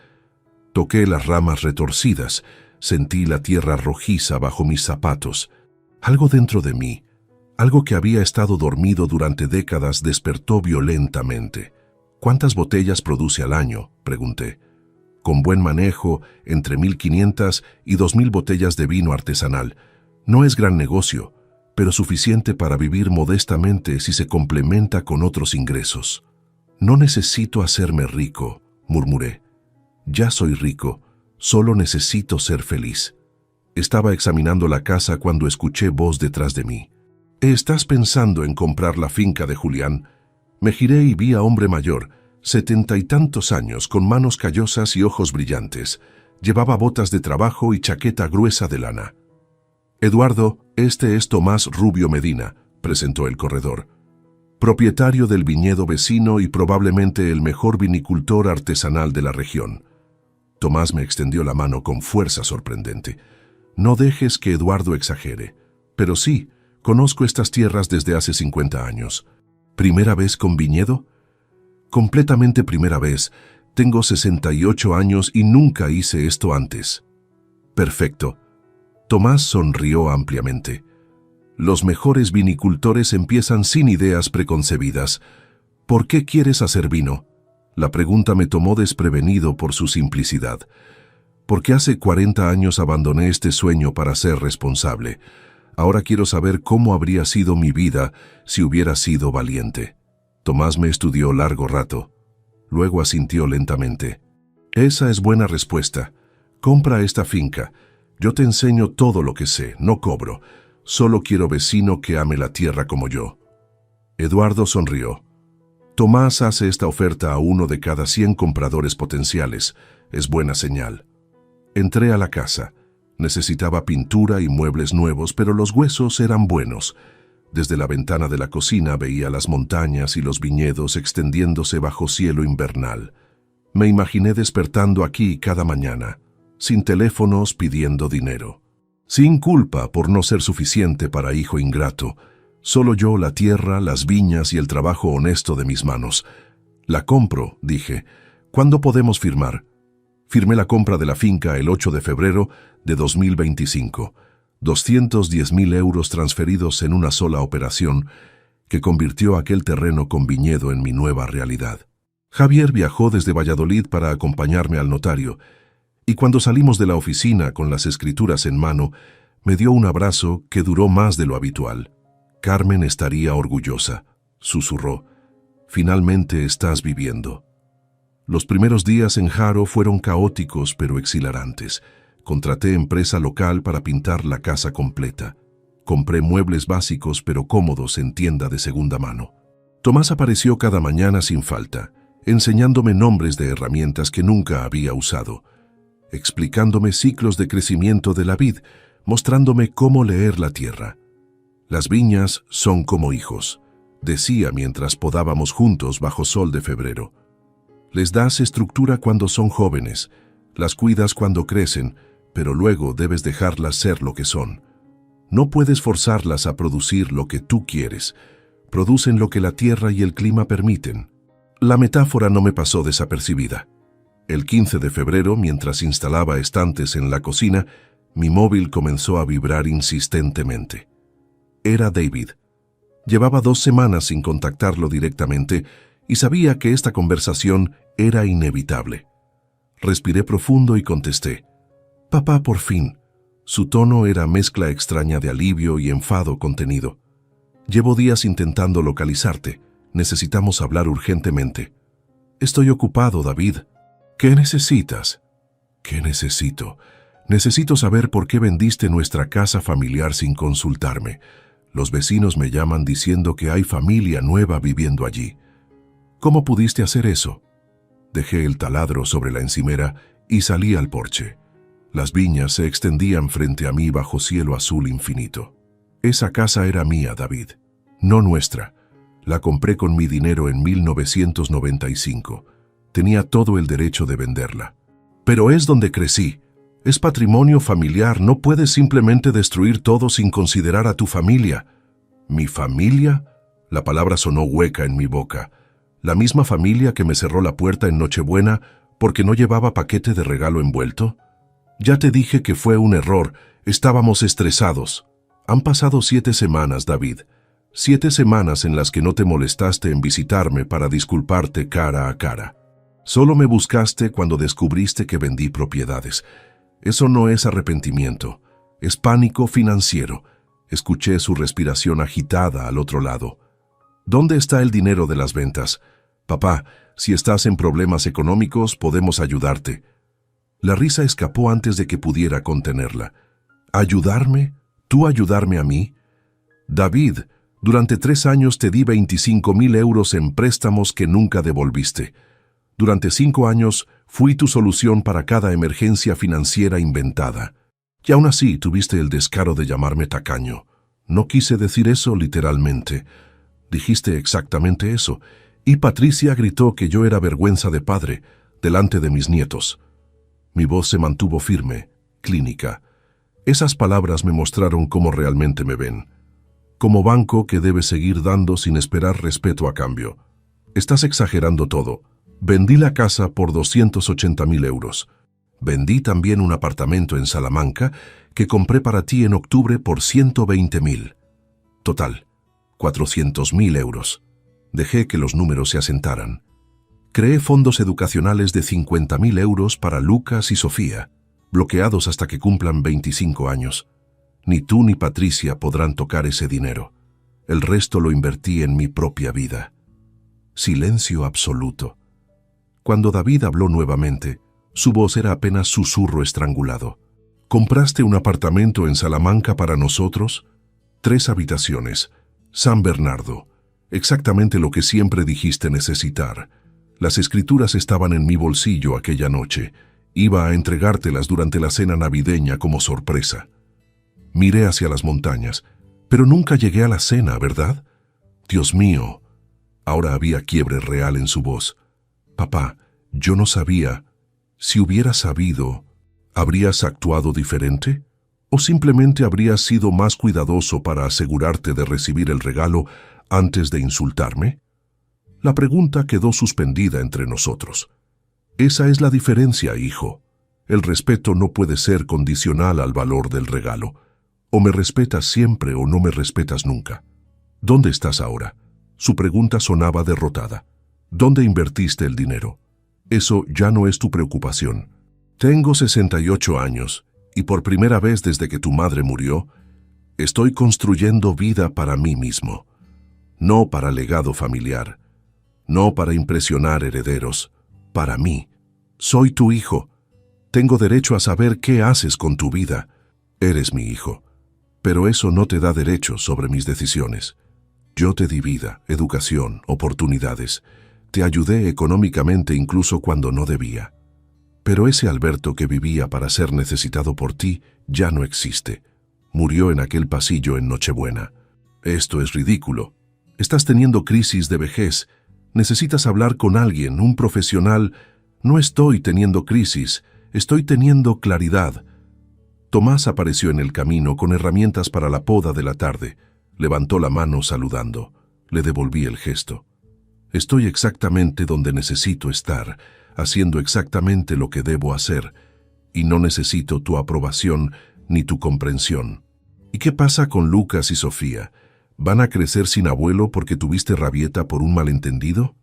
Toqué las ramas retorcidas, sentí la tierra rojiza bajo mis zapatos. Algo dentro de mí, algo que había estado dormido durante décadas, despertó violentamente. ¿Cuántas botellas produce al año?, pregunté. Con buen manejo, entre 1.500 y 2.000 botellas de vino artesanal. No es gran negocio, pero suficiente para vivir modestamente si se complementa con otros ingresos. No necesito hacerme rico, murmuré. Ya soy rico, solo necesito ser feliz. Estaba examinando la casa cuando escuché voz detrás de mí. ¿Estás pensando en comprar la finca de Julián? Me giré y vi a hombre mayor, 70 y tantos años, con manos callosas y ojos brillantes. Llevaba botas de trabajo y chaqueta gruesa de lana. Eduardo, este es Tomás Rubio Medina, presentó el corredor. Propietario del viñedo vecino y probablemente el mejor vinicultor artesanal de la región. Tomás me extendió la mano con fuerza sorprendente. No dejes que Eduardo exagere. Pero sí, conozco estas tierras desde hace 50 años. ¿Primera vez con viñedo? Completamente primera vez. Tengo 68 años y nunca hice esto antes. Perfecto. Tomás sonrió ampliamente. Los mejores vinicultores empiezan sin ideas preconcebidas. ¿Por qué quieres hacer vino? La pregunta me tomó desprevenido por su simplicidad. Porque hace 40 años abandoné este sueño para ser responsable. Ahora quiero saber cómo habría sido mi vida si hubiera sido valiente. Tomás me estudió largo rato. Luego asintió lentamente. Esa es buena respuesta. Compra esta finca. Yo te enseño todo lo que sé, no cobro. Solo quiero vecino que ame la tierra como yo. Eduardo sonrió. Tomás hace esta oferta a 1 de cada 100 compradores potenciales. Es buena señal. Entré a la casa. Necesitaba pintura y muebles nuevos, pero los huesos eran buenos. Desde la ventana de la cocina veía las montañas y los viñedos extendiéndose bajo cielo invernal. Me imaginé despertando aquí cada mañana, sin teléfonos pidiendo dinero. Sin culpa por no ser suficiente para hijo ingrato. Solo yo, la tierra, las viñas y el trabajo honesto de mis manos. La compro, dije. ¿Cuándo podemos firmar? Firmé la compra de la finca el 8 de febrero de 2025. 210.000 euros transferidos en una sola operación que convirtió aquel terreno con viñedo en mi nueva realidad. Javier viajó desde Valladolid para acompañarme al notario, y cuando salimos de la oficina con las escrituras en mano, me dio un abrazo que duró más de lo habitual. Carmen estaría orgullosa, susurró. Finalmente estás viviendo. Los primeros días en Haro fueron caóticos pero exhilarantes. Contraté empresa local para pintar la casa completa. Compré muebles básicos pero cómodos en tienda de segunda mano. Tomás apareció cada mañana sin falta, enseñándome nombres de herramientas que nunca había usado, explicándome ciclos de crecimiento de la vid, mostrándome cómo leer la tierra. Las viñas son como hijos, decía mientras podábamos juntos bajo sol de febrero. Les das estructura cuando son jóvenes, las cuidas cuando crecen, pero luego debes dejarlas ser lo que son. No puedes forzarlas a producir lo que tú quieres. Producen lo que la tierra y el clima permiten. La metáfora no me pasó desapercibida. El 15 de febrero, mientras instalaba estantes en la cocina, mi móvil comenzó a vibrar insistentemente. Era David. Llevaba 2 semanas sin contactarlo directamente y sabía que esta conversación era inevitable. Respiré profundo y contesté. «Papá, por fin». Su tono era mezcla extraña de alivio y enfado contenido. «Llevo días intentando localizarte. Necesitamos hablar urgentemente». «Estoy ocupado, David». «¿Qué necesitas?» «¿Qué necesito? Necesito saber por qué vendiste nuestra casa familiar sin consultarme. Los vecinos me llaman diciendo que hay familia nueva viviendo allí». «¿Cómo pudiste hacer eso?» Dejé el taladro sobre la encimera y salí al porche. Las viñas se extendían frente a mí bajo cielo azul infinito. Esa casa era mía, David, no nuestra. La compré con mi dinero en 1995. Tenía todo el derecho de venderla. Pero es donde crecí. Es patrimonio familiar, no puedes simplemente destruir todo sin considerar a tu familia. ¿Mi familia? La palabra sonó hueca en mi boca. ¿La misma familia que me cerró la puerta en Nochebuena porque no llevaba paquete de regalo envuelto? Ya te dije que fue un error, estábamos estresados. Han pasado 7 semanas, David. 7 semanas en las que no te molestaste en visitarme para disculparte cara a cara. Solo me buscaste cuando descubriste que vendí propiedades. Eso no es arrepentimiento, es pánico financiero. Escuché su respiración agitada al otro lado. ¿Dónde está el dinero de las ventas? Papá, si estás en problemas económicos, podemos ayudarte. La risa escapó antes de que pudiera contenerla. ¿Ayudarme? ¿Tú ayudarme a mí? David, durante 3 años te di 25.000 euros en préstamos que nunca devolviste. Durante 5 años fui tu solución para cada emergencia financiera inventada. Y aún así tuviste el descaro de llamarme tacaño. No quise decir eso literalmente. Dijiste exactamente eso. Y Patricia gritó que yo era vergüenza de padre, delante de mis nietos. Mi voz se mantuvo firme, clínica. Esas palabras me mostraron cómo realmente me ven. Como banco que debe seguir dando sin esperar respeto a cambio. Estás exagerando todo. Vendí la casa por 280.000 euros. Vendí también un apartamento en Salamanca que compré para ti en octubre por 120.000. Total, 400.000 euros. Dejé que los números se asentaran. Creé fondos educacionales de 50.000 euros para Lucas y Sofía, bloqueados hasta que cumplan 25 años. Ni tú ni Patricia podrán tocar ese dinero. El resto lo invertí en mi propia vida. Silencio absoluto. Cuando David habló nuevamente, su voz era apenas susurro estrangulado. ¿Compraste un apartamento en Salamanca para nosotros? 3 habitaciones. San Bernardo. Exactamente lo que siempre dijiste necesitar. Las escrituras estaban en mi bolsillo aquella noche. Iba a entregártelas durante la cena navideña como sorpresa. Miré hacia las montañas, pero nunca llegué a la cena, ¿verdad? Dios mío. Ahora había quiebre real en su voz. Papá, yo no sabía. Si hubieras sabido, ¿habrías actuado diferente? ¿O simplemente habrías sido más cuidadoso para asegurarte de recibir el regalo antes de insultarme? La pregunta quedó suspendida entre nosotros. Esa es la diferencia, hijo. El respeto no puede ser condicional al valor del regalo. O me respetas siempre o no me respetas nunca. ¿Dónde estás ahora? Su pregunta sonaba derrotada. ¿Dónde invertiste el dinero? Eso ya no es tu preocupación. Tengo 68 años y por primera vez desde que tu madre murió, estoy construyendo vida para mí mismo. No para legado familiar. No para impresionar herederos. Para mí. Soy tu hijo. Tengo derecho a saber qué haces con tu vida. Eres mi hijo. Pero eso no te da derecho sobre mis decisiones. Yo te di vida, educación, oportunidades. Te ayudé económicamente incluso cuando no debía. Pero ese Alberto que vivía para ser necesitado por ti ya no existe. Murió en aquel pasillo en Nochebuena. Esto es ridículo. Estás teniendo crisis de vejez. Necesitas hablar con alguien, un profesional. No estoy teniendo crisis, estoy teniendo claridad. Tomás apareció en el camino con herramientas para la poda de la tarde. Levantó la mano saludando. Le devolví el gesto. Estoy exactamente donde necesito estar, haciendo exactamente lo que debo hacer, y no necesito tu aprobación ni tu comprensión. ¿Y qué pasa con Lucas y Sofía? ¿Van a crecer sin abuelo porque tuviste rabieta por un malentendido?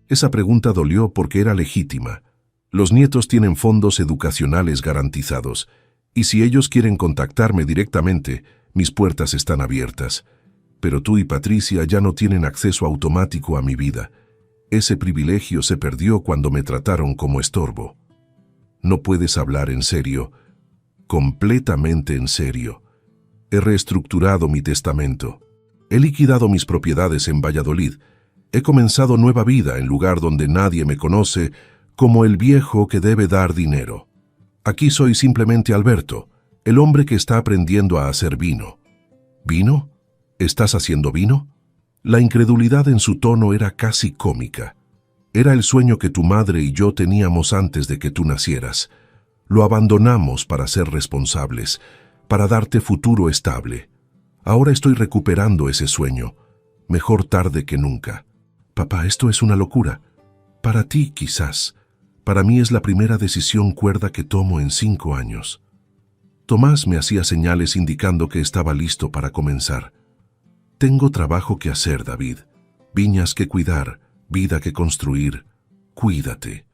Esa pregunta dolió porque era legítima. Los nietos tienen fondos educacionales garantizados, y si ellos quieren contactarme directamente, mis puertas están abiertas. Pero tú y Patricia ya no tienen acceso automático a mi vida. Ese privilegio se perdió cuando me trataron como estorbo. No puedes hablar en serio, completamente en serio. He reestructurado mi testamento. He liquidado mis propiedades en Valladolid. He comenzado nueva vida en lugar donde nadie me conoce como el viejo que debe dar dinero. Aquí soy simplemente Alberto, el hombre que está aprendiendo a hacer vino. ¿Vino? ¿Estás haciendo vino? La incredulidad en su tono era casi cómica. Era el sueño que tu madre y yo teníamos antes de que tú nacieras. Lo abandonamos para ser responsables, para darte futuro estable. Ahora estoy recuperando ese sueño. Mejor tarde que nunca. Papá, esto es una locura. Para ti, quizás. Para mí es la primera decisión cuerda que tomo en 5 años. Tomás me hacía señales indicando que estaba listo para comenzar. Tengo trabajo que hacer, David. Viñas que cuidar, vida que construir. Cuídate.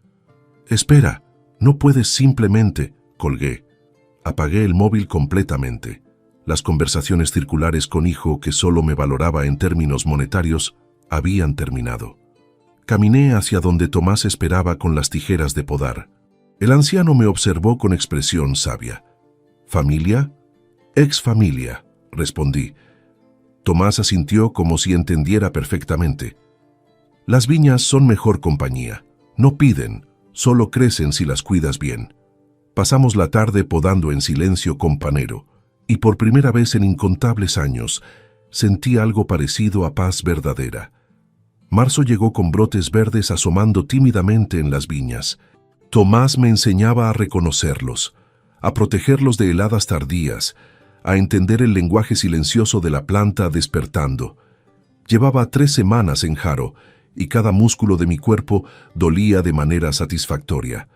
Espera, no puedes simplemente... Colgué. Apagué el móvil completamente. Las conversaciones circulares con hijo que solo me valoraba en términos monetarios habían terminado. Caminé hacia donde Tomás esperaba con las tijeras de podar. El anciano me observó con expresión sabia. ¿Familia? Ex familia, respondí. Tomás asintió como si entendiera perfectamente. Las viñas son mejor compañía. No piden, solo crecen si las cuidas bien. Pasamos la tarde podando en silencio con Panero, y por primera vez en incontables años sentí algo parecido a paz verdadera. Marzo llegó con brotes verdes asomando tímidamente en las viñas. Tomás me enseñaba a reconocerlos, a protegerlos de heladas tardías, a entender el lenguaje silencioso de la planta despertando. Llevaba 3 semanas en Jaro, y cada músculo de mi cuerpo dolía de manera satisfactoria.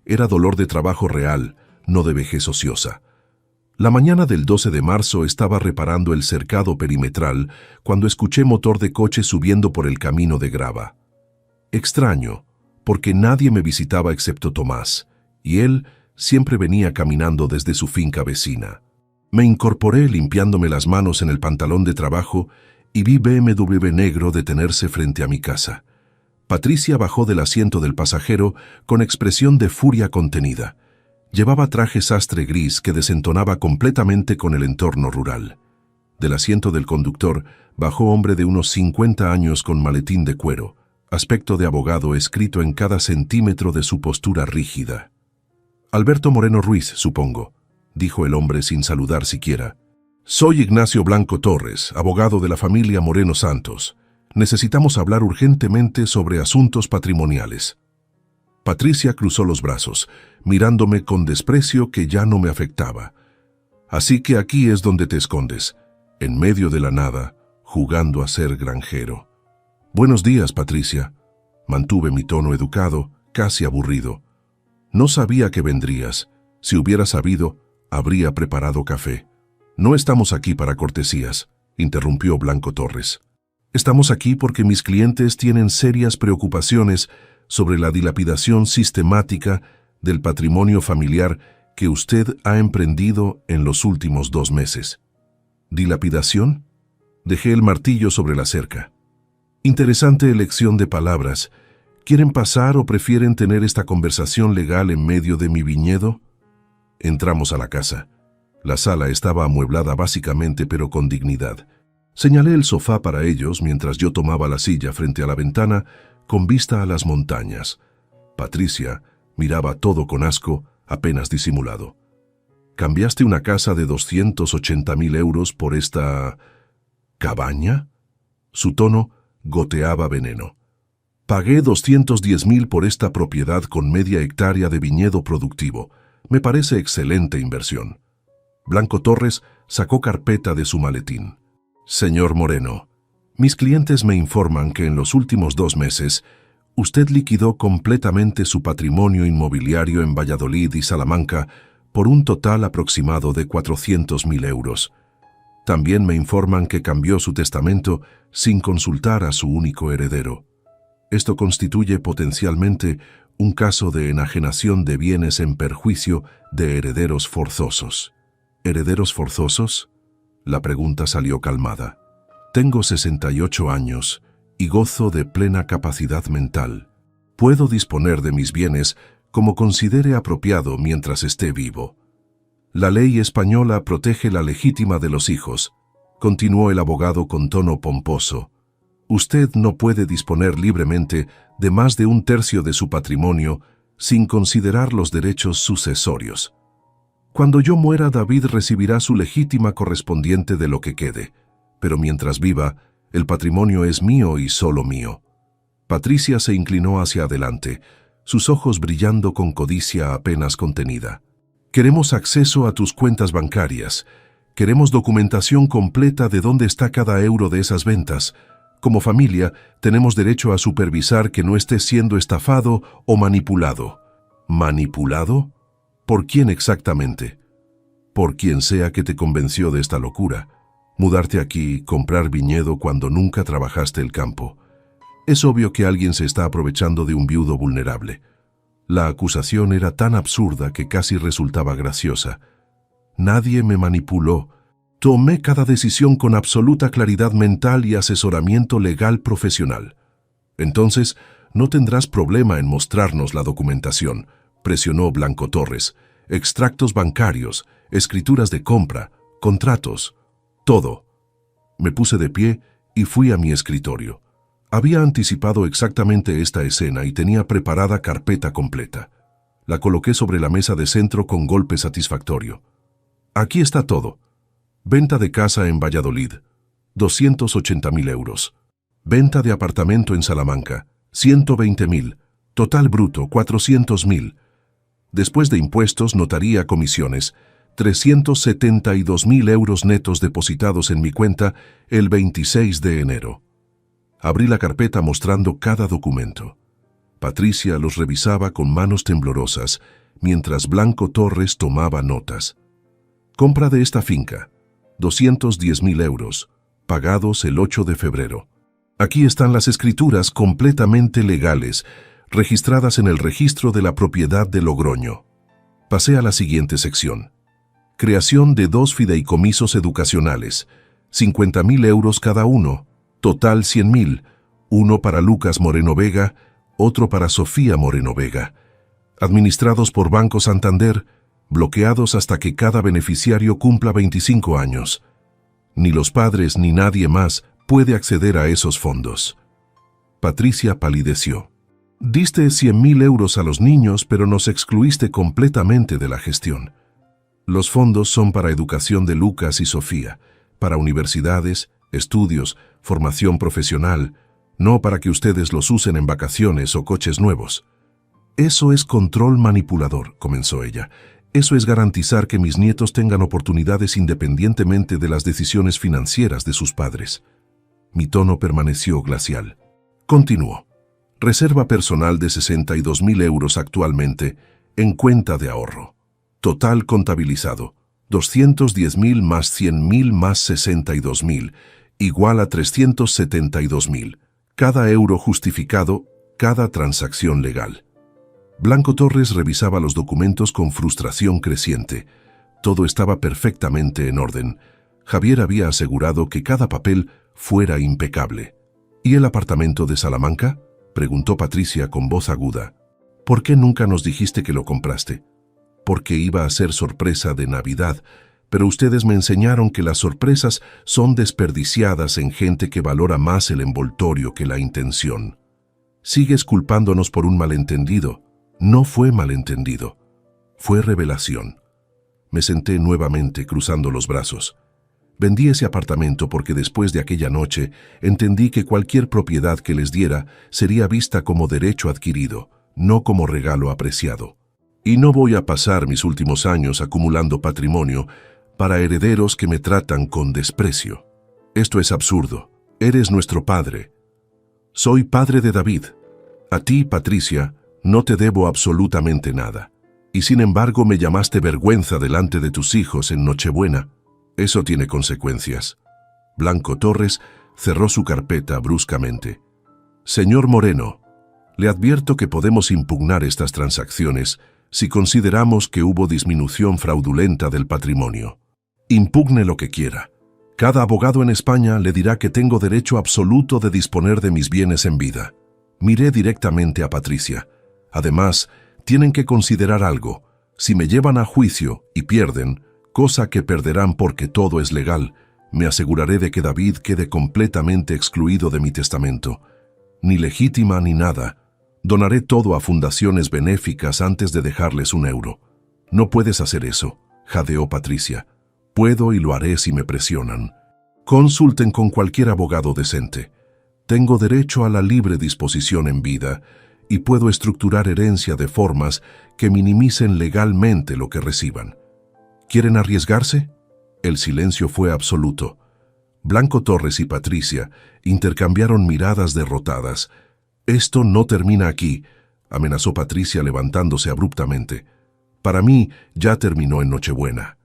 Era dolor de trabajo real, no de vejez ociosa. La mañana del 12 de marzo estaba reparando el cercado perimetral cuando escuché motor de coche subiendo por el camino de grava. Extraño, porque nadie me visitaba excepto Tomás, y él siempre venía caminando desde su finca vecina. Me incorporé limpiándome las manos en el pantalón de trabajo y vi BMW negro detenerse frente a mi casa. Patricia bajó del asiento del pasajero con expresión de furia contenida. Llevaba traje sastre gris que desentonaba completamente con el entorno rural. Del asiento del conductor bajó hombre de unos 50 años con maletín de cuero, aspecto de abogado escrito en cada centímetro de su postura rígida. «Alberto Moreno Ruiz, supongo», dijo el hombre sin saludar siquiera. «Soy Ignacio Blanco Torres, abogado de la familia Moreno Santos. Necesitamos hablar urgentemente sobre asuntos patrimoniales». Patricia cruzó los brazos, mirándome con desprecio que ya no me afectaba. «Así que aquí es donde te escondes, en medio de la nada, jugando a ser granjero». «Buenos días, Patricia». Mantuve mi tono educado, casi aburrido. «No sabía que vendrías. Si hubiera sabido, habría preparado café». «No estamos aquí para cortesías», interrumpió Blanco Torres. «Estamos aquí porque mis clientes tienen serias preocupaciones sobre la dilapidación sistemática del patrimonio familiar que usted ha emprendido en los últimos 2 meses». ¿Dilapidación? Dejé el martillo sobre la cerca. Interesante elección de palabras. ¿Quieren pasar o prefieren tener esta conversación legal en medio de mi viñedo? Entramos a la casa. La sala estaba amueblada básicamente pero con dignidad. Señalé el sofá para ellos mientras yo tomaba la silla frente a la ventana con vista a las montañas. Patricia miraba todo con asco, apenas disimulado. ¿Cambiaste una casa de 280.000 euros por esta... cabaña? Su tono goteaba veneno. Pagué 210.000 por esta propiedad con media hectárea de viñedo productivo. Me parece excelente inversión. Blanco Torres sacó carpeta de su maletín. Señor Moreno, mis clientes me informan que en los últimos 2 meses usted liquidó completamente su patrimonio inmobiliario en Valladolid y Salamanca por un total aproximado de 400.000 euros. También me informan que cambió su testamento sin consultar a su único heredero. Esto constituye potencialmente un caso de enajenación de bienes en perjuicio de herederos forzosos. ¿Herederos forzosos? La pregunta salió calmada. Tengo 68 años y gozo de plena capacidad mental. Puedo disponer de mis bienes como considere apropiado mientras esté vivo. La ley española protege la legítima de los hijos, continuó el abogado con tono pomposo. Usted no puede disponer libremente de más de 1/3 de su patrimonio sin considerar los derechos sucesorios. Cuando yo muera, David recibirá su legítima correspondiente de lo que quede, pero mientras viva, el patrimonio es mío y solo mío. Patricia se inclinó hacia adelante, sus ojos brillando con codicia apenas contenida. Queremos acceso a tus cuentas bancarias. Queremos documentación completa de dónde está cada euro de esas ventas. Como familia, tenemos derecho a supervisar que no estés siendo estafado o manipulado. ¿Manipulado? ¿Por quién exactamente? Por quien sea que te convenció de esta locura. Mudarte aquí, comprar viñedo cuando nunca trabajaste el campo. Es obvio que alguien se está aprovechando de un viudo vulnerable. La acusación era tan absurda que casi resultaba graciosa. Nadie me manipuló. Tomé cada decisión con absoluta claridad mental y asesoramiento legal profesional. Entonces, no tendrás problema en mostrarnos la documentación, presionó Blanco Torres. Extractos bancarios, escrituras de compra, contratos, todo. Me puse de pie y fui a mi escritorio. Había anticipado exactamente esta escena y tenía preparada carpeta completa. La coloqué sobre la mesa de centro con golpe satisfactorio. Aquí está todo. Venta de casa en Valladolid, 280.000 euros. Venta de apartamento en Salamanca, 120.000. Total bruto, 400.000. Después de impuestos, notaría, comisiones, 372.000 euros netos depositados en mi cuenta el 26 de enero. Abrí la carpeta mostrando cada documento. Patricia los revisaba con manos temblorosas, mientras Blanco Torres tomaba notas. Compra de esta finca, 210.000 euros, pagados el 8 de febrero. Aquí están las escrituras completamente legales, registradas en el registro de la propiedad de Logroño. Pasé a la siguiente sección. Creación de 2 fideicomisos educacionales, 50.000 euros cada uno, total 100.000, Uno para Lucas Moreno Vega, otro para Sofía Moreno Vega. Administrados por Banco Santander, bloqueados hasta que cada beneficiario cumpla 25 años. Ni los padres ni nadie más puede acceder a esos fondos. Patricia palideció. Diste 100.000 euros a los niños, pero nos excluiste completamente de la gestión. Los fondos son para educación de Lucas y Sofía, para universidades, estudios, formación profesional, no para que ustedes los usen en vacaciones o coches nuevos. Eso es control manipulador, comenzó ella. Eso es garantizar que mis nietos tengan oportunidades independientemente de las decisiones financieras de sus padres. Mi tono permaneció glacial. Continuó. Reserva personal de 62.000 euros actualmente en cuenta de ahorro. Total contabilizado, 210.000 más 100.000 más 62.000, igual a 372.000. Cada euro justificado, cada transacción legal. Blanco Torres revisaba los documentos con frustración creciente. Todo estaba perfectamente en orden. Javier había asegurado que cada papel fuera impecable. ¿Y el apartamento de Salamanca?, preguntó Patricia con voz aguda. ¿Por qué nunca nos dijiste que lo compraste? Porque iba a ser sorpresa de Navidad, pero ustedes me enseñaron que las sorpresas son desperdiciadas en gente que valora más el envoltorio que la intención. Sigues culpándonos por un malentendido. No fue malentendido. Fue revelación. Me senté nuevamente cruzando los brazos. Vendí ese apartamento porque después de aquella noche entendí que cualquier propiedad que les diera sería vista como derecho adquirido, no como regalo apreciado. Y no voy a pasar mis últimos años acumulando patrimonio para herederos que me tratan con desprecio. Esto es absurdo. Eres nuestro padre. Soy padre de David. A ti, Patricia, no te debo absolutamente nada. Y sin embargo me llamaste vergüenza delante de tus hijos en Nochebuena. Eso tiene consecuencias. Blanco Torres cerró su carpeta bruscamente. Señor Moreno, le advierto que podemos impugnar estas transacciones si consideramos que hubo disminución fraudulenta del patrimonio. Impugne lo que quiera. Cada abogado en España le dirá que tengo derecho absoluto de disponer de mis bienes en vida. Miré directamente a Patricia. Además, tienen que considerar algo. Si me llevan a juicio y pierden, cosa que perderán porque todo es legal, me aseguraré de que David quede completamente excluido de mi testamento. Ni legítima ni nada. Donaré todo a fundaciones benéficas antes de dejarles un euro. No puedes hacer eso, jadeó Patricia. Puedo y lo haré si me presionan. Consulten con cualquier abogado decente. Tengo derecho a la libre disposición en vida y puedo estructurar herencia de formas que minimicen legalmente lo que reciban. ¿Quieren arriesgarse? El silencio fue absoluto. Blanco Torres y Patricia intercambiaron miradas derrotadas. Esto no termina aquí, amenazó Patricia levantándose abruptamente. Para mí ya terminó en Nochebuena.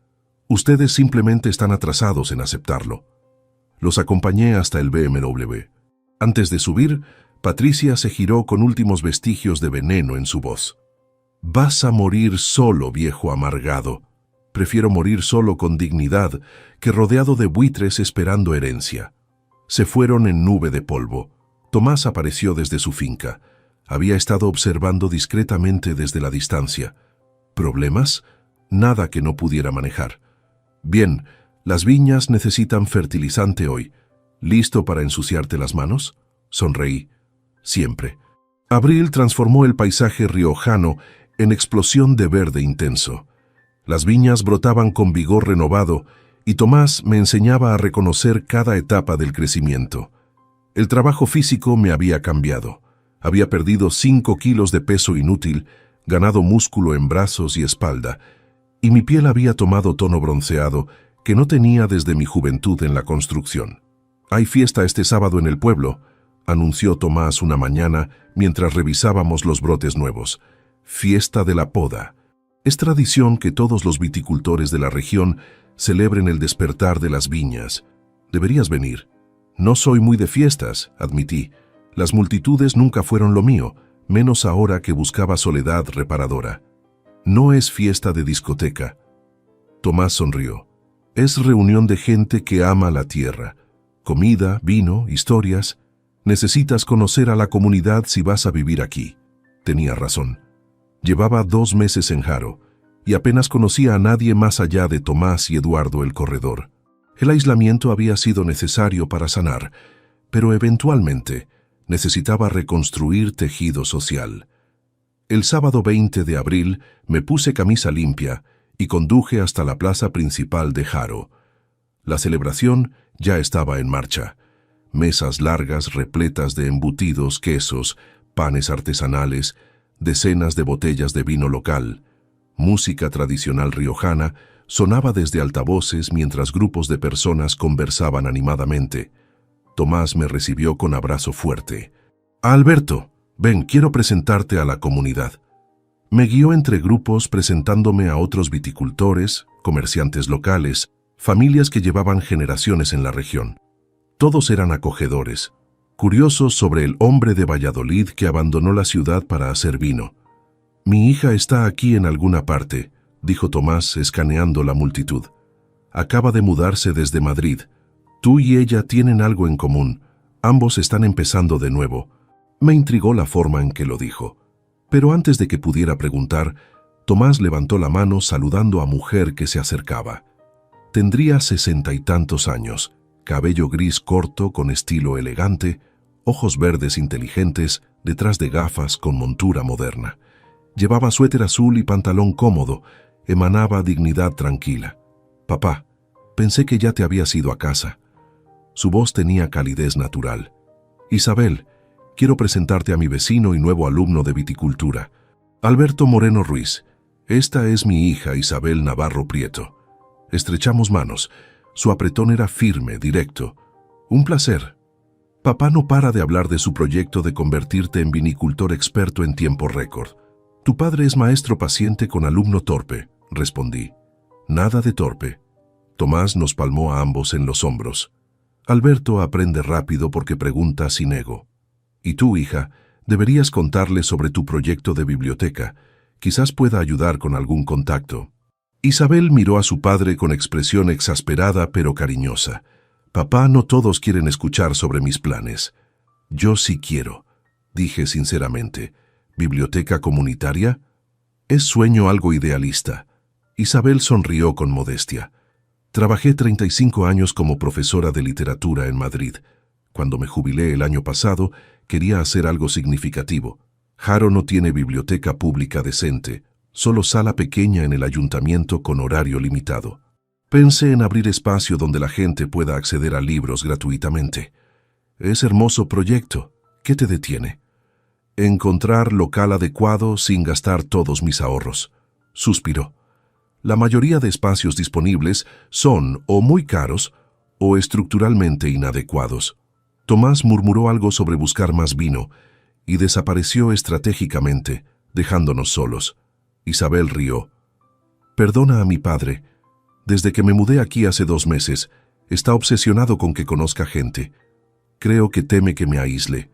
Ustedes simplemente están atrasados en aceptarlo. Los acompañé hasta el BMW. Antes de subir, Patricia se giró con últimos vestigios de veneno en su voz. Vas a morir solo, viejo amargado. Prefiero morir solo con dignidad que rodeado de buitres esperando herencia. Se fueron en nube de polvo. Tomás apareció desde su finca. Había estado observando discretamente desde la distancia. ¿Problemas? Nada que no pudiera manejar. Bien, las viñas necesitan fertilizante hoy. ¿Listo para ensuciarte las manos? Sonreí. Siempre. Abril transformó el paisaje riojano en explosión de verde intenso. Las viñas brotaban con vigor renovado y Tomás me enseñaba a reconocer cada etapa del crecimiento. El trabajo físico me había cambiado. Había perdido 5 kilos de peso inútil, ganado músculo en brazos y espalda, y mi piel había tomado tono bronceado que no tenía desde mi juventud en la construcción. Hay fiesta este sábado en el pueblo, anunció Tomás una mañana mientras revisábamos los brotes nuevos. Fiesta de la poda. Es tradición que todos los viticultores de la región celebren el despertar de las viñas. Deberías venir. No soy muy de fiestas, admití. Las multitudes nunca fueron lo mío, menos ahora que buscaba soledad reparadora. No es fiesta de discoteca. Tomás sonrió. Es reunión de gente que ama la tierra. Comida, vino, historias. Necesitas conocer a la comunidad si vas a vivir aquí. Tenía razón. Llevaba 2 meses en Haro y apenas conocía a nadie más allá de Tomás y Eduardo el corredor. El aislamiento había sido necesario para sanar, pero eventualmente necesitaba reconstruir tejido social. El sábado 20 de abril me puse camisa limpia y conduje hasta la plaza principal de Haro. La celebración ya estaba en marcha. Mesas largas repletas de embutidos, quesos, panes artesanales, decenas de botellas de vino local. Música tradicional riojana sonaba desde altavoces mientras grupos de personas conversaban animadamente. Tomás me recibió con abrazo fuerte. «Alberto, ven, quiero presentarte a la comunidad». Me guió entre grupos presentándome a otros viticultores, comerciantes locales, familias que llevaban generaciones en la región. Todos eran acogedores, curiosos sobre el hombre de Valladolid que abandonó la ciudad para hacer vino. «Mi hija está aquí en alguna parte», dijo Tomás escaneando la multitud. «Acaba de mudarse desde Madrid. Tú y ella tienen algo en común. Ambos están empezando de nuevo». Me intrigó la forma en que lo dijo. Pero antes de que pudiera preguntar, Tomás levantó la mano saludando a mujer que se acercaba. Tendría 60 y tantos años, cabello gris corto con estilo elegante, ojos verdes inteligentes detrás de gafas con montura moderna. Llevaba suéter azul y pantalón cómodo, emanaba dignidad tranquila. «Papá, pensé que ya te habías ido a casa». Su voz tenía calidez natural. «Isabel, quiero presentarte a mi vecino y nuevo alumno de viticultura, Alberto Moreno Ruiz. Esta es mi hija Isabel Navarro Prieto». Estrechamos manos. Su apretón era firme, directo. «Un placer». «Papá no para de hablar de su proyecto de convertirte en vinicultor experto en tiempo récord». «Tu padre es maestro paciente con alumno torpe», respondí. «Nada de torpe». Tomás nos palmó a ambos en los hombros. «Alberto aprende rápido porque pregunta sin ego. Y tú, hija, deberías contarle sobre tu proyecto de biblioteca. Quizás pueda ayudar con algún contacto». Isabel miró a su padre con expresión exasperada pero cariñosa. «Papá, no todos quieren escuchar sobre mis planes». «Yo sí quiero», dije sinceramente. «¿Biblioteca comunitaria?» «Es sueño algo idealista». Isabel sonrió con modestia. «Trabajé 35 años como profesora de literatura en Madrid. Cuando me jubilé el año pasado, quería hacer algo significativo. Haro no tiene biblioteca pública decente, solo sala pequeña en el ayuntamiento con horario limitado. Pensé en abrir espacio donde la gente pueda acceder a libros gratuitamente. Es hermoso proyecto. ¿Qué te detiene?» «Encontrar local adecuado sin gastar todos mis ahorros», suspiró. «La mayoría de espacios disponibles son o muy caros o estructuralmente inadecuados». Tomás murmuró algo sobre buscar más vino y desapareció estratégicamente, dejándonos solos. Isabel rió. «Perdona a mi padre. Desde que me mudé aquí hace 2 meses, está obsesionado con que conozca gente. Creo que teme que me aísle».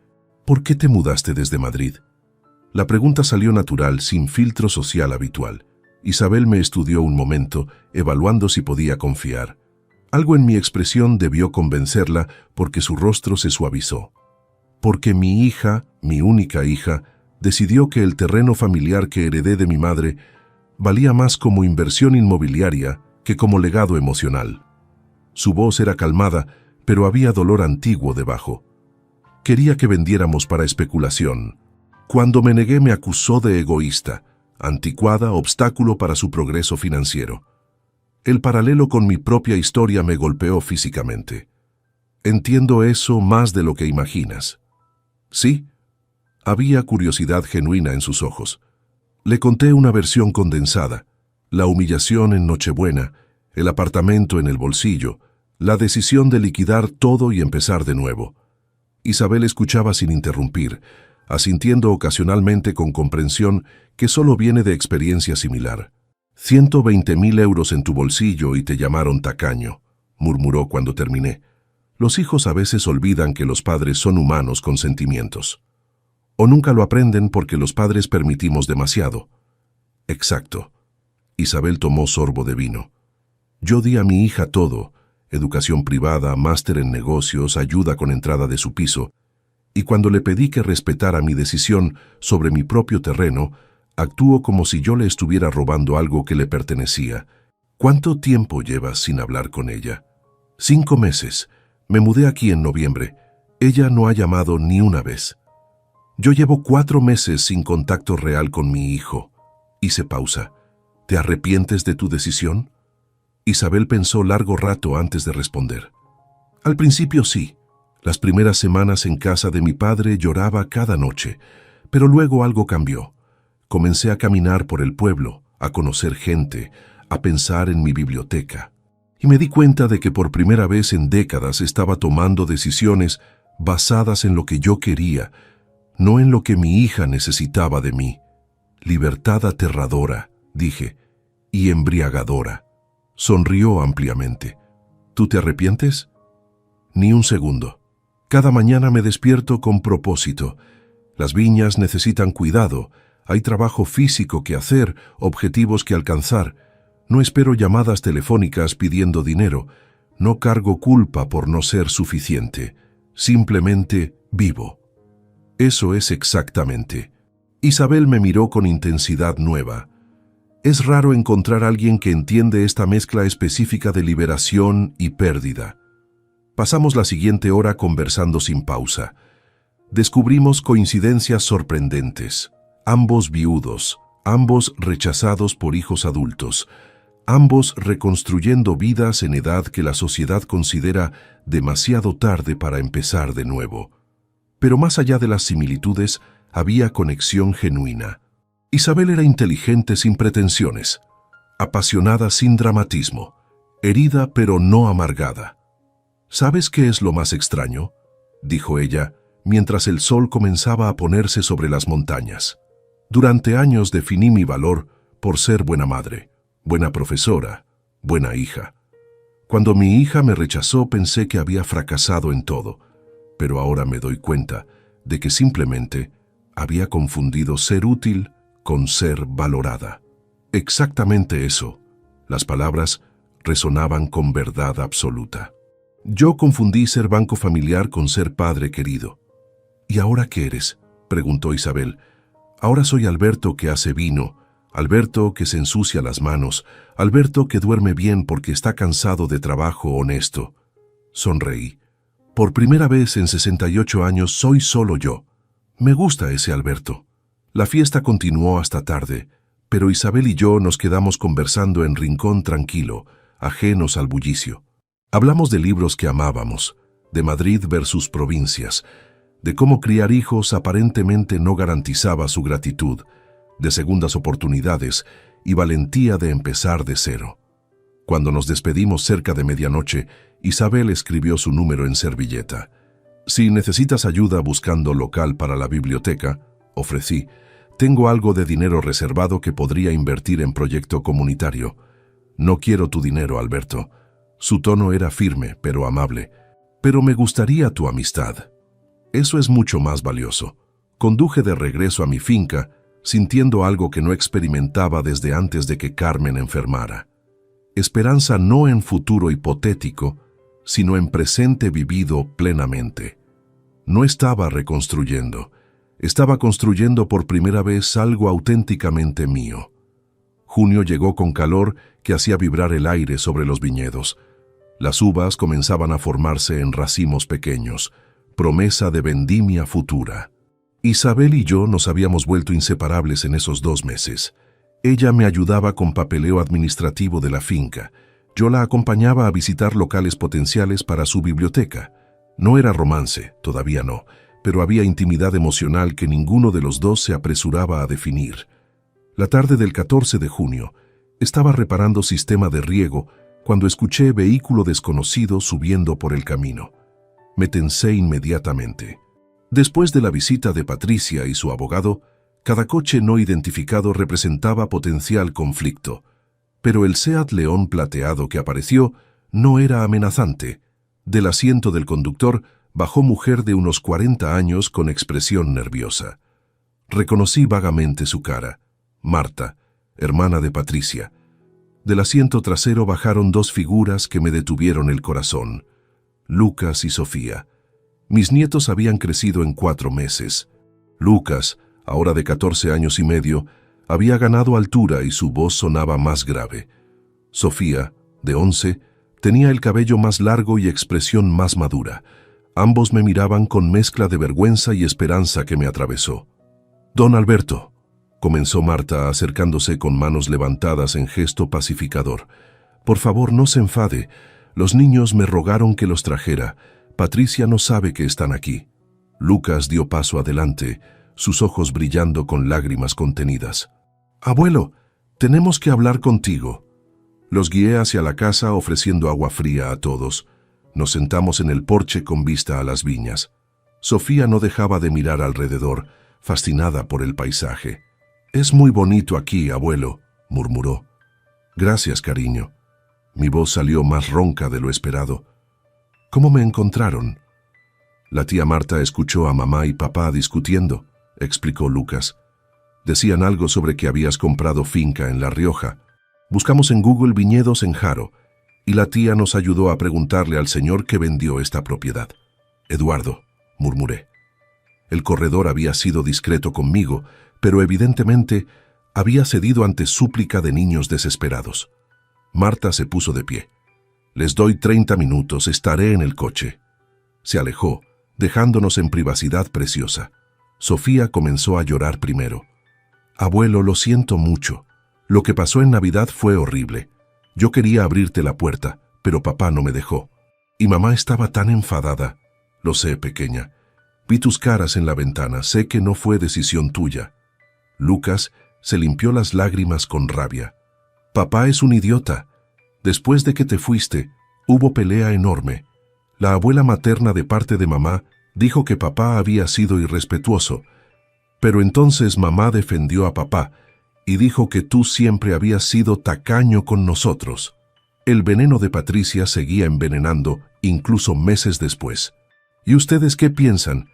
«¿Por qué te mudaste desde Madrid?» La pregunta salió natural, sin filtro social habitual. Isabel me estudió un momento, evaluando si podía confiar. Algo en mi expresión debió convencerla porque su rostro se suavizó. «Porque mi hija, mi única hija, decidió que el terreno familiar que heredé de mi madre valía más como inversión inmobiliaria que como legado emocional». Su voz era calmada, pero había dolor antiguo debajo. «Quería que vendiéramos para especulación. Cuando me negué me acusó de egoísta, anticuada, obstáculo para su progreso financiero. El paralelo con mi propia historia me golpeó físicamente. Entiendo eso más de lo que imaginas». «¿Sí?» Había curiosidad genuina en sus ojos. Le conté una versión condensada: la humillación en Nochebuena, el apartamento en el bolsillo, la decisión de liquidar todo y empezar de nuevo. Isabel escuchaba sin interrumpir, asintiendo ocasionalmente con comprensión que solo viene de experiencia similar. 120.000 euros en tu bolsillo y te llamaron tacaño, murmuró cuando terminé. Los hijos a veces olvidan que los padres son humanos con sentimientos. O nunca lo aprenden porque los padres permitimos demasiado. Exacto. Isabel tomó sorbo de vino. Yo di a mi hija todo: educación privada, máster en negocios, ayuda con entrada de su piso. y cuando le pedí que respetara mi decisión sobre mi propio terreno, actuó como si yo le estuviera robando algo que le pertenecía. ¿Cuánto tiempo llevas sin hablar con ella? 5 meses. Me mudé aquí en noviembre. Ella no ha llamado ni una vez. Yo llevo 4 meses sin contacto real con mi hijo. Hice pausa. ¿Te arrepientes de tu decisión? Isabel pensó largo rato antes de responder. Al principio sí. Las primeras semanas en casa de mi padre lloraba cada noche, pero luego algo cambió. Comencé a caminar por el pueblo, a conocer gente, a pensar en mi biblioteca. Y me di cuenta de que por primera vez en décadas estaba tomando decisiones basadas en lo que yo quería, no en lo que mi hija necesitaba de mí. Libertad aterradora, dije, y embriagadora. Sonrió ampliamente. ¿Tú te arrepientes? Ni un segundo. Cada mañana me despierto con propósito. Las viñas necesitan cuidado, hay trabajo físico que hacer, objetivos que alcanzar. No espero llamadas telefónicas pidiendo dinero. No cargo culpa por no ser suficiente. Simplemente vivo. Eso es exactamente. Isabel me miró con intensidad nueva. Es raro encontrar a alguien que entiende esta mezcla específica de liberación y pérdida. Pasamos la siguiente hora conversando sin pausa. Descubrimos coincidencias sorprendentes. Ambos viudos, ambos rechazados por hijos adultos, ambos reconstruyendo vidas en edad que la sociedad considera demasiado tarde para empezar de nuevo. Pero más allá de las similitudes, había conexión genuina. Isabel era inteligente sin pretensiones, apasionada sin dramatismo, herida pero no amargada. ¿Sabes qué es lo más extraño?, dijo ella, mientras el sol comenzaba a ponerse sobre las montañas. Durante años definí mi valor por ser buena madre, buena profesora, buena hija. Cuando mi hija me rechazó pensé que había fracasado en todo, pero ahora me doy cuenta de que simplemente había confundido ser útil con ser valorada. Exactamente eso. Las palabras resonaban con verdad absoluta. Yo confundí ser banco familiar con ser padre querido. ¿Y ahora qué eres?, preguntó Isabel. Ahora soy Alberto que hace vino, Alberto que se ensucia las manos, Alberto que duerme bien porque está cansado de trabajo honesto. Sonreí. Por primera vez en 68 años soy solo yo. Me gusta ese Alberto. La fiesta continuó hasta tarde, pero Isabel y yo nos quedamos conversando en rincón tranquilo, ajenos al bullicio. Hablamos de libros que amábamos, de Madrid versus provincias, de cómo criar hijos aparentemente no garantizaba su gratitud, de segundas oportunidades y valentía de empezar de cero. Cuando nos despedimos cerca de medianoche, Isabel escribió su número en servilleta. Si necesitas ayuda buscando local para la biblioteca, ofrecí, tengo algo de dinero reservado que podría invertir en proyecto comunitario. No quiero tu dinero, Alberto. Su tono era firme, pero amable. Pero me gustaría tu amistad. Eso es mucho más valioso. Conduje de regreso a mi finca, sintiendo algo que no experimentaba desde antes de que Carmen enfermara. Esperanza no en futuro hipotético, sino en presente vivido plenamente. No estaba reconstruyendo. Estaba construyendo por primera vez algo auténticamente mío. Junio llegó con calor que hacía vibrar el aire sobre los viñedos. Las uvas comenzaban a formarse en racimos pequeños, promesa de vendimia futura. Isabel y yo nos habíamos vuelto inseparables en esos 2 meses. Ella me ayudaba con papeleo administrativo de la finca. Yo la acompañaba a visitar locales potenciales para su biblioteca. No era romance, todavía no, pero había intimidad emocional que ninguno de los dos se apresuraba a definir. La tarde del 14 de junio, estaba reparando sistema de riego cuando escuché vehículo desconocido subiendo por el camino. Me tensé inmediatamente. Después de la visita de Patricia y su abogado, cada coche no identificado representaba potencial conflicto, pero el Seat León plateado que apareció no era amenazante. Del asiento del conductor bajó mujer de unos 40 años con expresión nerviosa. Reconocí vagamente su cara. Marta, hermana de Patricia. Del asiento trasero bajaron 2 figuras que me detuvieron el corazón. Lucas y Sofía. Mis nietos habían crecido en 4 meses. Lucas, ahora de 14 años y medio, había ganado altura y su voz sonaba más grave. Sofía, de 11, tenía el cabello más largo y expresión más madura. Ambos me miraban con mezcla de vergüenza y esperanza que me atravesó. «Don Alberto», comenzó Marta acercándose con manos levantadas en gesto pacificador. «Por favor, no se enfade. Los niños me rogaron que los trajera. Patricia no sabe que están aquí». Lucas dio paso adelante, sus ojos brillando con lágrimas contenidas. «Abuelo, tenemos que hablar contigo». Los guié hacia la casa ofreciendo agua fría a todos. Nos sentamos en el porche con vista a las viñas. Sofía no dejaba de mirar alrededor, fascinada por el paisaje. «Es muy bonito aquí, abuelo», murmuró. «Gracias, cariño». Mi voz salió más ronca de lo esperado. «¿Cómo me encontraron?» «La tía Marta escuchó a mamá y papá discutiendo», explicó Lucas. «Decían algo sobre que habías comprado finca en La Rioja. Buscamos en Google viñedos en Haro, y la tía nos ayudó a preguntarle al señor que vendió esta propiedad». «Eduardo», murmuré. El corredor había sido discreto conmigo, pero evidentemente había cedido ante súplica de niños desesperados. Marta se puso de pie. «Les doy 30 minutos, estaré en el coche». Se alejó, dejándonos en privacidad preciosa. Sofía comenzó a llorar primero. «Abuelo, lo siento mucho. Lo que pasó en Navidad fue horrible. Yo quería abrirte la puerta, pero papá no me dejó. Y mamá estaba tan enfadada. Lo sé, pequeña. Vi tus caras en la ventana, sé que no fue decisión tuya». Lucas se limpió las lágrimas con rabia. «Papá es un idiota. Después de que te fuiste, hubo pelea enorme. La abuela materna de parte de mamá dijo que papá había sido irrespetuoso, pero entonces mamá defendió a papá y dijo que tú siempre habías sido tacaño con nosotros». El veneno de Patricia seguía envenenando, incluso meses después. «¿Y ustedes qué piensan?»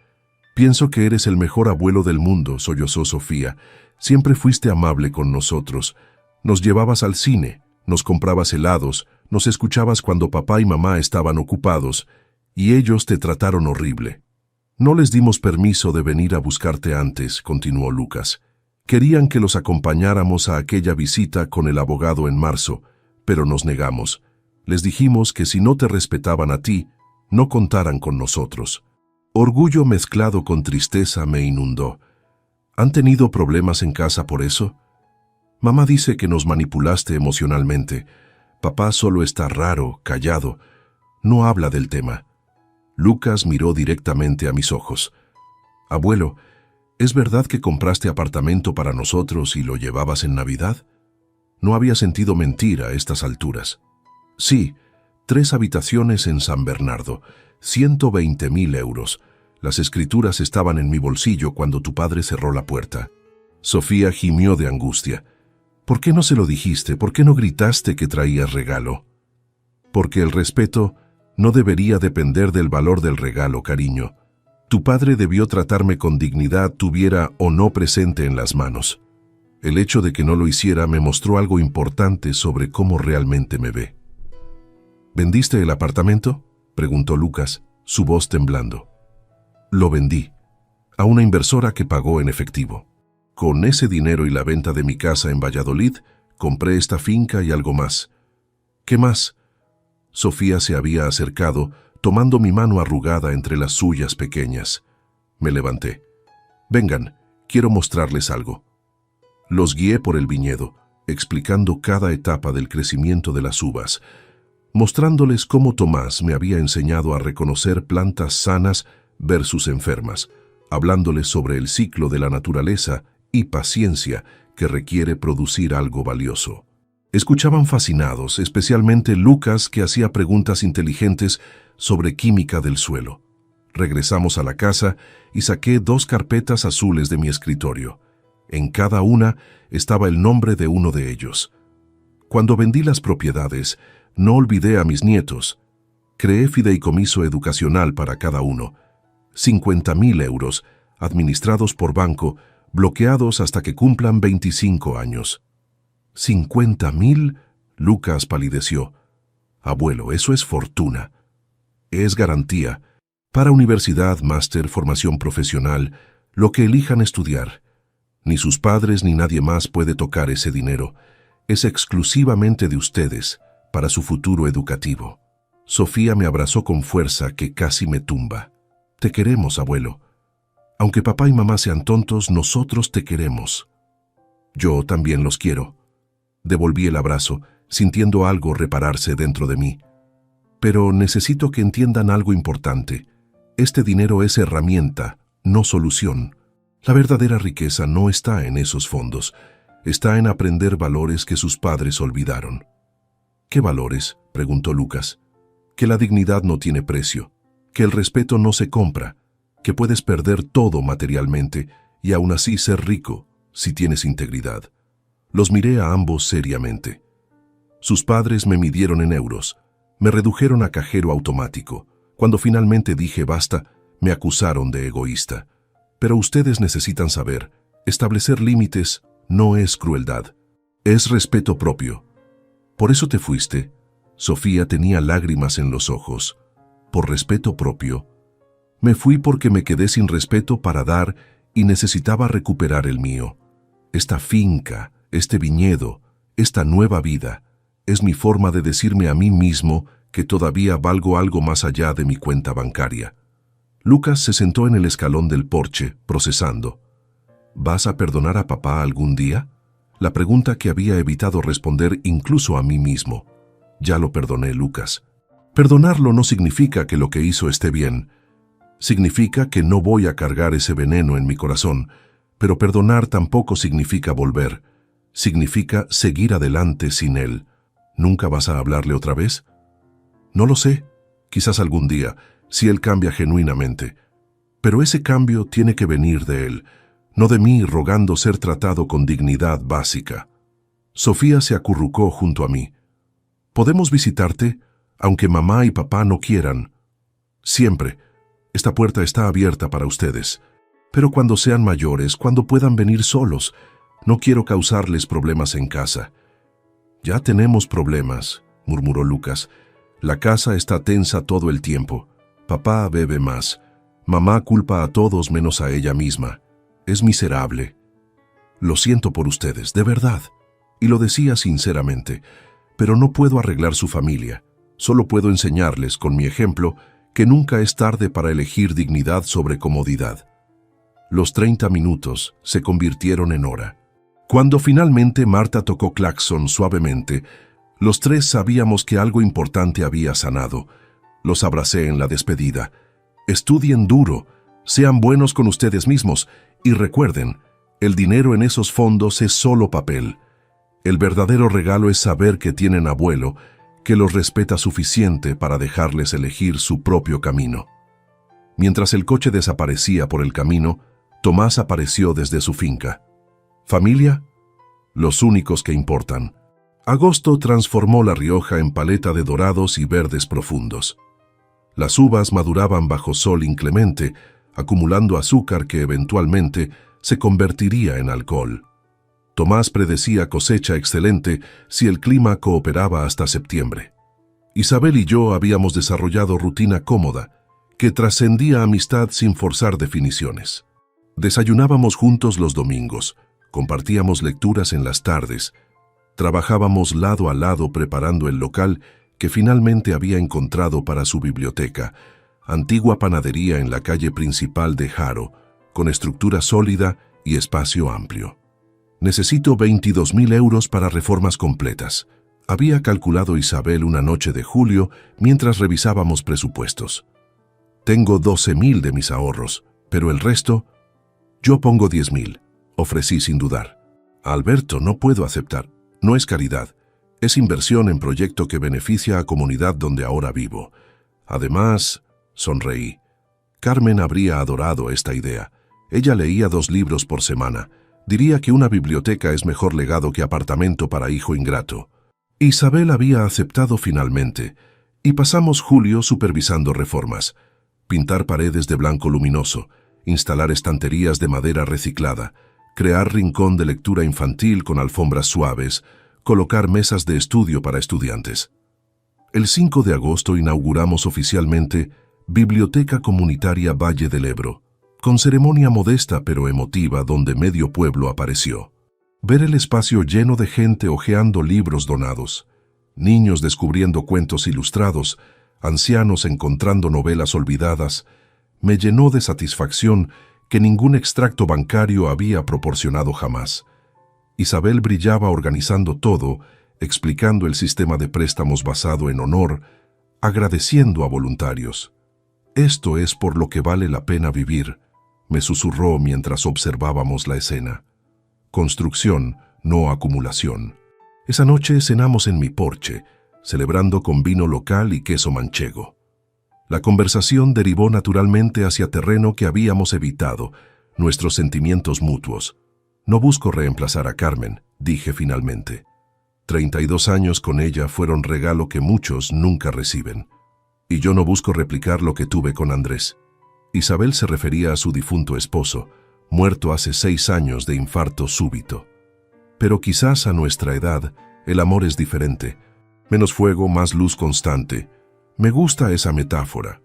«Pienso que eres el mejor abuelo del mundo», sollozó Sofía. «Siempre fuiste amable con nosotros. Nos llevabas al cine, nos comprabas helados, nos escuchabas cuando papá y mamá estaban ocupados, y ellos te trataron horrible». «No les dimos permiso de venir a buscarte antes», continuó Lucas. «Querían que los acompañáramos a aquella visita con el abogado en marzo, pero nos negamos. Les dijimos que si no te respetaban a ti, no contaran con nosotros». Orgullo mezclado con tristeza me inundó. ¿Han tenido problemas en casa por eso? Mamá dice que nos manipulaste emocionalmente. Papá solo está raro, callado. No habla del tema. Lucas miró directamente a mis ojos. «Abuelo, ¿es verdad que compraste apartamento para nosotros y lo llevabas en Navidad?» No había sentido mentir a estas alturas. «Sí, 3 habitaciones en San Bernardo, 120.000 euros. Las escrituras estaban en mi bolsillo cuando tu padre cerró la puerta». Sofía gimió de angustia. «¿Por qué no se lo dijiste? ¿Por qué no gritaste que traías regalo?» «Porque el respeto no debería depender del valor del regalo, cariño. Tu padre debió tratarme con dignidad, tuviera o no presente en las manos. El hecho de que no lo hiciera me mostró algo importante sobre cómo realmente me ve». «¿Vendiste el apartamento?», preguntó Lucas, su voz temblando. «Lo vendí, a una inversora que pagó en efectivo. Con ese dinero y la venta de mi casa en Valladolid, compré esta finca y algo más». «¿Qué más?». Sofía se había acercado, tomando mi mano arrugada entre las suyas pequeñas. Me levanté. «Vengan, quiero mostrarles algo». Los guié por el viñedo, explicando cada etapa del crecimiento de las uvas, mostrándoles cómo Tomás me había enseñado a reconocer plantas sanas versus enfermas, hablándoles sobre el ciclo de la naturaleza y paciencia que requiere producir algo valioso. Escuchaban fascinados, especialmente Lucas, que hacía preguntas inteligentes sobre química del suelo. Regresamos a la casa y saqué 2 carpetas azules de mi escritorio. En cada una estaba el nombre de uno de ellos. Cuando vendí las propiedades, no olvidé a mis nietos. Creé fideicomiso educacional para cada uno. 50.000 euros, administrados por banco, bloqueados hasta que cumplan 25 años. ¿50.000? Lucas palideció. «Abuelo, eso es fortuna». «Es garantía. Para universidad, máster, formación profesional, lo que elijan estudiar. Ni sus padres ni nadie más puede tocar ese dinero. Es exclusivamente de ustedes, para su futuro educativo. Sofía me abrazó con fuerza que casi me tumba. Te queremos, abuelo. Aunque papá y mamá sean tontos, nosotros te queremos. Yo también los quiero. Devolví el abrazo, sintiendo algo repararse dentro de mí. Pero necesito que entiendan algo importante. Este dinero es herramienta, no solución. La verdadera riqueza no está en esos fondos. Está en aprender valores que sus padres olvidaron. ¿Qué valores?, preguntó Lucas. Que la dignidad no tiene precio, que el respeto no se compra, que puedes perder todo materialmente y aún así ser rico si tienes integridad. Los miré a ambos seriamente. Sus padres me midieron en euros, me redujeron a cajero automático. Cuando finalmente dije basta, me acusaron de egoísta. Pero ustedes necesitan saber, establecer límites no es crueldad, es respeto propio. Por eso te fuiste. Sofía tenía lágrimas en los ojos. Por respeto propio. Me fui porque me quedé sin respeto para dar y necesitaba recuperar el mío. Esta finca, este viñedo, esta nueva vida, es mi forma de decirme a mí mismo que todavía valgo algo más allá de mi cuenta bancaria. Lucas se sentó en el escalón del porche, procesando. ¿Vas a perdonar a papá algún día? La pregunta que había evitado responder incluso a mí mismo. Ya lo perdoné, Lucas. Perdonarlo no significa que lo que hizo esté bien. Significa que no voy a cargar ese veneno en mi corazón, pero perdonar tampoco significa volver. Significa seguir adelante sin él. ¿Nunca vas a hablarle otra vez? No lo sé. Quizás algún día, si él cambia genuinamente. Pero ese cambio tiene que venir de él, no de mí rogando ser tratado con dignidad básica. Sofía se acurrucó junto a mí. ¿Podemos visitarte, aunque mamá y papá no quieran? Siempre. Esta puerta está abierta para ustedes. Pero cuando sean mayores, cuando puedan venir solos, no quiero causarles problemas en casa. Ya tenemos problemas, murmuró Lucas. La casa está tensa todo el tiempo. Papá bebe más. Mamá culpa a todos menos a ella misma. Es miserable. Lo siento por ustedes, de verdad. Y lo decía sinceramente. Pero no puedo arreglar su familia. Solo puedo enseñarles, con mi ejemplo, que nunca es tarde para elegir dignidad sobre comodidad. Los 30 minutos se convirtieron en hora. Cuando finalmente Marta tocó claxon suavemente, los tres sabíamos que algo importante había sanado. Los abracé en la despedida. Estudien duro, sean buenos con ustedes mismos y recuerden, el dinero en esos fondos es solo papel. El verdadero regalo es saber que tienen abuelo, que los respeta suficiente para dejarles elegir su propio camino. Mientras el coche desaparecía por el camino, Tomás apareció desde su finca. ¿Familia? Los únicos que importan. Agosto transformó La Rioja en paleta de dorados y verdes profundos. Las uvas maduraban bajo sol inclemente, acumulando azúcar que eventualmente se convertiría en alcohol. Tomás predecía cosecha excelente si el clima cooperaba hasta septiembre. Isabel y yo habíamos desarrollado rutina cómoda, que trascendía amistad sin forzar definiciones. Desayunábamos juntos los domingos, compartíamos lecturas en las tardes, trabajábamos lado a lado preparando el local que finalmente había encontrado para su biblioteca, antigua panadería en la calle principal de Haro, con estructura sólida y espacio amplio. Necesito 22.000 euros para reformas completas. Había calculado Isabel una noche de julio mientras revisábamos presupuestos. Tengo 12.000 de mis ahorros, pero el resto... Yo pongo 10.000, ofrecí sin dudar. Alberto, no puedo aceptar. No es caridad. Es inversión en proyecto que beneficia a comunidad donde ahora vivo. Además, sonreí. Carmen habría adorado esta idea. Ella leía 2 libros por semana. Diría que una biblioteca es mejor legado que apartamento para hijo ingrato. Isabel había aceptado finalmente, y pasamos julio supervisando reformas. Pintar paredes de blanco luminoso, instalar estanterías de madera reciclada, crear rincón de lectura infantil con alfombras suaves, colocar mesas de estudio para estudiantes. El 5 de agosto inauguramos oficialmente Biblioteca Comunitaria Valle del Ebro, con ceremonia modesta pero emotiva donde medio pueblo apareció. Ver el espacio lleno de gente hojeando libros donados, niños descubriendo cuentos ilustrados, ancianos encontrando novelas olvidadas, me llenó de satisfacción que ningún extracto bancario había proporcionado jamás. Isabel brillaba organizando todo, explicando el sistema de préstamos basado en honor, agradeciendo a voluntarios. «Esto es por lo que vale la pena vivir», me susurró mientras observábamos la escena. Construcción, no acumulación. Esa noche cenamos en mi porche, celebrando con vino local y queso manchego. La conversación derivó naturalmente hacia terreno que habíamos evitado, nuestros sentimientos mutuos. «No busco reemplazar a Carmen», dije finalmente. 32 años con ella fueron regalo que muchos nunca reciben. Y yo no busco replicar lo que tuve con Andrés. Isabel se refería a su difunto esposo, muerto hace 6 años de infarto súbito. Pero quizás a nuestra edad, el amor es diferente. Menos fuego, más luz constante. Me gusta esa metáfora.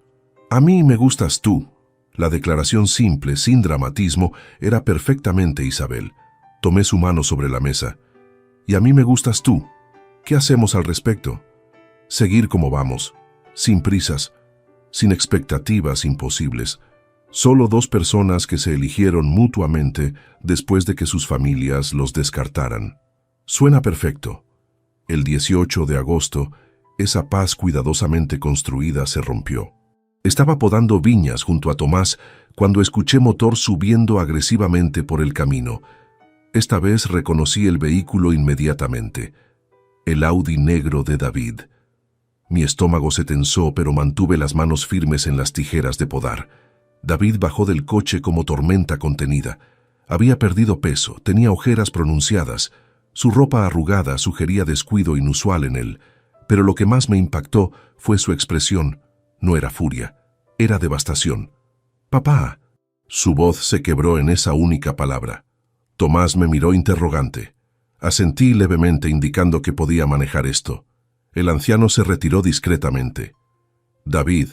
A mí me gustas tú. La declaración simple, sin dramatismo, era perfectamente Isabel. Tomé su mano sobre la mesa. Y a mí me gustas tú. ¿Qué hacemos al respecto? Seguir como vamos, sin prisas, sin expectativas imposibles. Solo 2 personas que se eligieron mutuamente después de que sus familias los descartaran. Suena perfecto. El 18 de agosto, esa paz cuidadosamente construida se rompió. Estaba podando viñas junto a Tomás cuando escuché motor subiendo agresivamente por el camino. Esta vez reconocí el vehículo inmediatamente. El Audi negro de David. Mi estómago se tensó, pero mantuve las manos firmes en las tijeras de podar. David bajó del coche como tormenta contenida. Había perdido peso, tenía ojeras pronunciadas. Su ropa arrugada sugería descuido inusual en él, pero lo que más me impactó fue su expresión. No era furia, era devastación. «Papá». Su voz se quebró en esa única palabra. Tomás me miró interrogante. Asentí levemente indicando que podía manejar esto. El anciano se retiró discretamente. «David,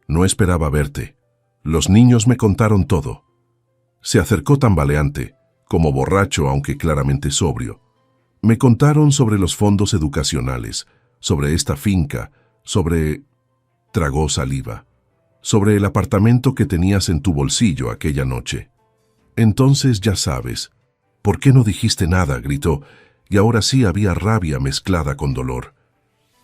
no esperaba verte. Los niños me contaron todo». Se acercó tambaleante, como borracho aunque claramente sobrio. Me contaron sobre los fondos educacionales, sobre esta finca, sobre... Tragó saliva. Sobre el apartamento que tenías en tu bolsillo aquella noche. «Entonces ya sabes». «¿Por qué no dijiste nada?», gritó, y ahora sí había rabia mezclada con dolor.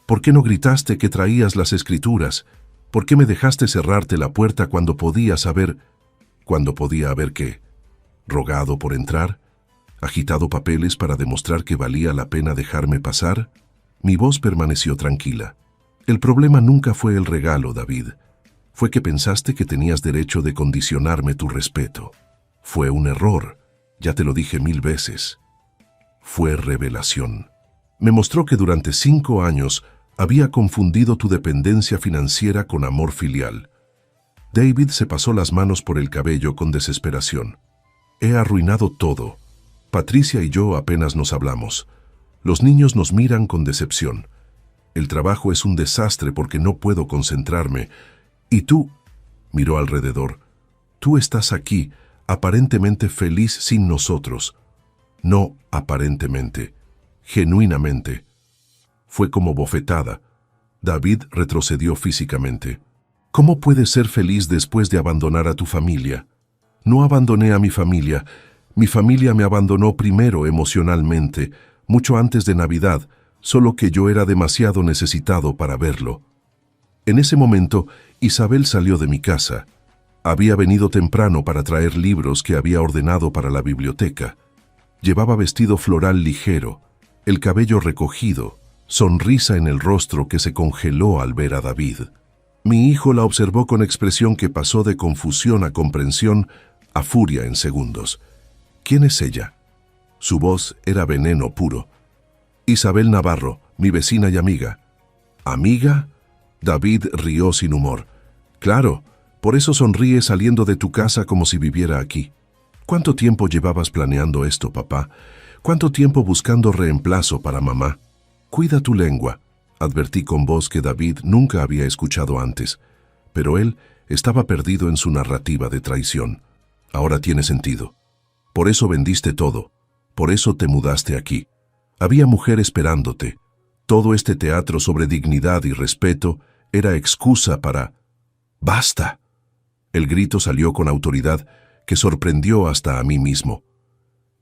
«¿Por qué no gritaste que traías las escrituras? ¿Por qué me dejaste cerrarte la puerta cuando podías haber...?» «¿Cuándo podía haber qué? ¿Rogado por entrar? ¿Agitado papeles para demostrar que valía la pena dejarme pasar?» Mi voz permaneció tranquila. «El problema nunca fue el regalo, David. Fue que pensaste que tenías derecho de condicionarme tu respeto. Fue un error, ya te lo dije 1000 veces. Fue revelación. Me mostró que durante 5 años había confundido tu dependencia financiera con amor filial». David se pasó las manos por el cabello con desesperación. «He arruinado todo. Patricia y yo apenas nos hablamos. Los niños nos miran con decepción. El trabajo es un desastre porque no puedo concentrarme. Y tú», miró alrededor, «tú estás aquí, aparentemente feliz sin nosotros». «No aparentemente, genuinamente». Fue como bofetada. David retrocedió físicamente. «¿Cómo puedes ser feliz después de abandonar a tu familia?» «No abandoné a mi familia. Mi familia me abandonó primero emocionalmente, mucho antes de Navidad, solo que yo era demasiado necesitado para verlo». En ese momento, Isabel salió de mi casa. Había venido temprano para traer libros que había ordenado para la biblioteca. Llevaba vestido floral ligero, el cabello recogido, sonrisa en el rostro que se congeló al ver a David. Mi hijo la observó con expresión que pasó de confusión a comprensión a furia en segundos. «¿Quién es ella?» Su voz era veneno puro. «Isabel Navarro, mi vecina y amiga». «¿Amiga?» David rió sin humor. «Claro, por eso sonríe saliendo de tu casa como si viviera aquí. ¿Cuánto tiempo llevabas planeando esto, papá? ¿Cuánto tiempo buscando reemplazo para mamá?» «Cuida tu lengua», advertí con voz que David nunca había escuchado antes. pero él estaba perdido en su narrativa de traición. Ahora tiene sentido. Por eso vendiste todo. Por eso te mudaste aquí. Había mujer esperándote. Todo este teatro sobre dignidad y respeto era excusa para... ¡Basta! El grito salió con autoridad que sorprendió hasta a mí mismo.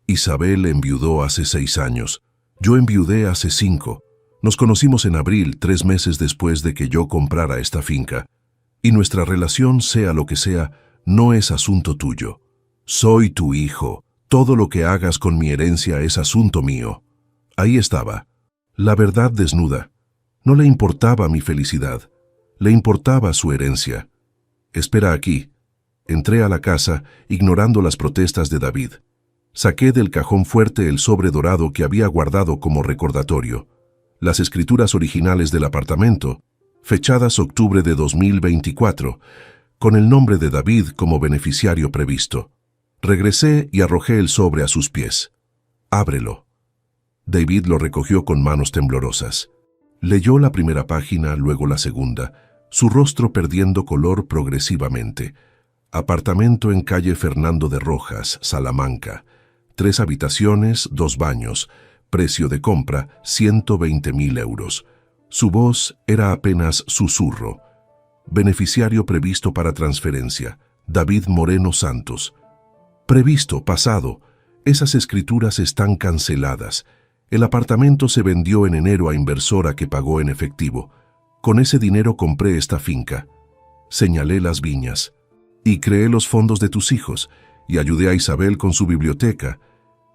Isabel enviudó hace 6 años. Yo enviudé hace 5. Nos conocimos en abril, 3 meses después de que yo comprara esta finca. Y nuestra relación, sea lo que sea, no es asunto tuyo. Soy tu hijo. Todo lo que hagas con mi herencia es asunto mío. Ahí estaba. La verdad desnuda. No le importaba mi felicidad. Le importaba su herencia. Espera aquí. Entré a la casa, ignorando las protestas de David. Saqué del cajón fuerte el sobre dorado que había guardado como recordatorio. Las escrituras originales del apartamento, fechadas octubre de 2024, con el nombre de David como beneficiario previsto. Regresé y arrojé el sobre a sus pies. «Ábrelo». David lo recogió con manos temblorosas. Leyó la primera página, luego la segunda, su rostro perdiendo color progresivamente. Apartamento en calle Fernando de Rojas, Salamanca. 3 habitaciones, 2 baños. Precio de compra, 120.000 euros. Su voz era apenas susurro. Beneficiario previsto para transferencia, David Moreno Santos. Previsto, pasado. Esas escrituras están canceladas. El apartamento se vendió en enero a inversora que pagó en efectivo. Con ese dinero compré esta finca. Señalé las viñas. Y creé los fondos de tus hijos, y ayudé a Isabel con su biblioteca.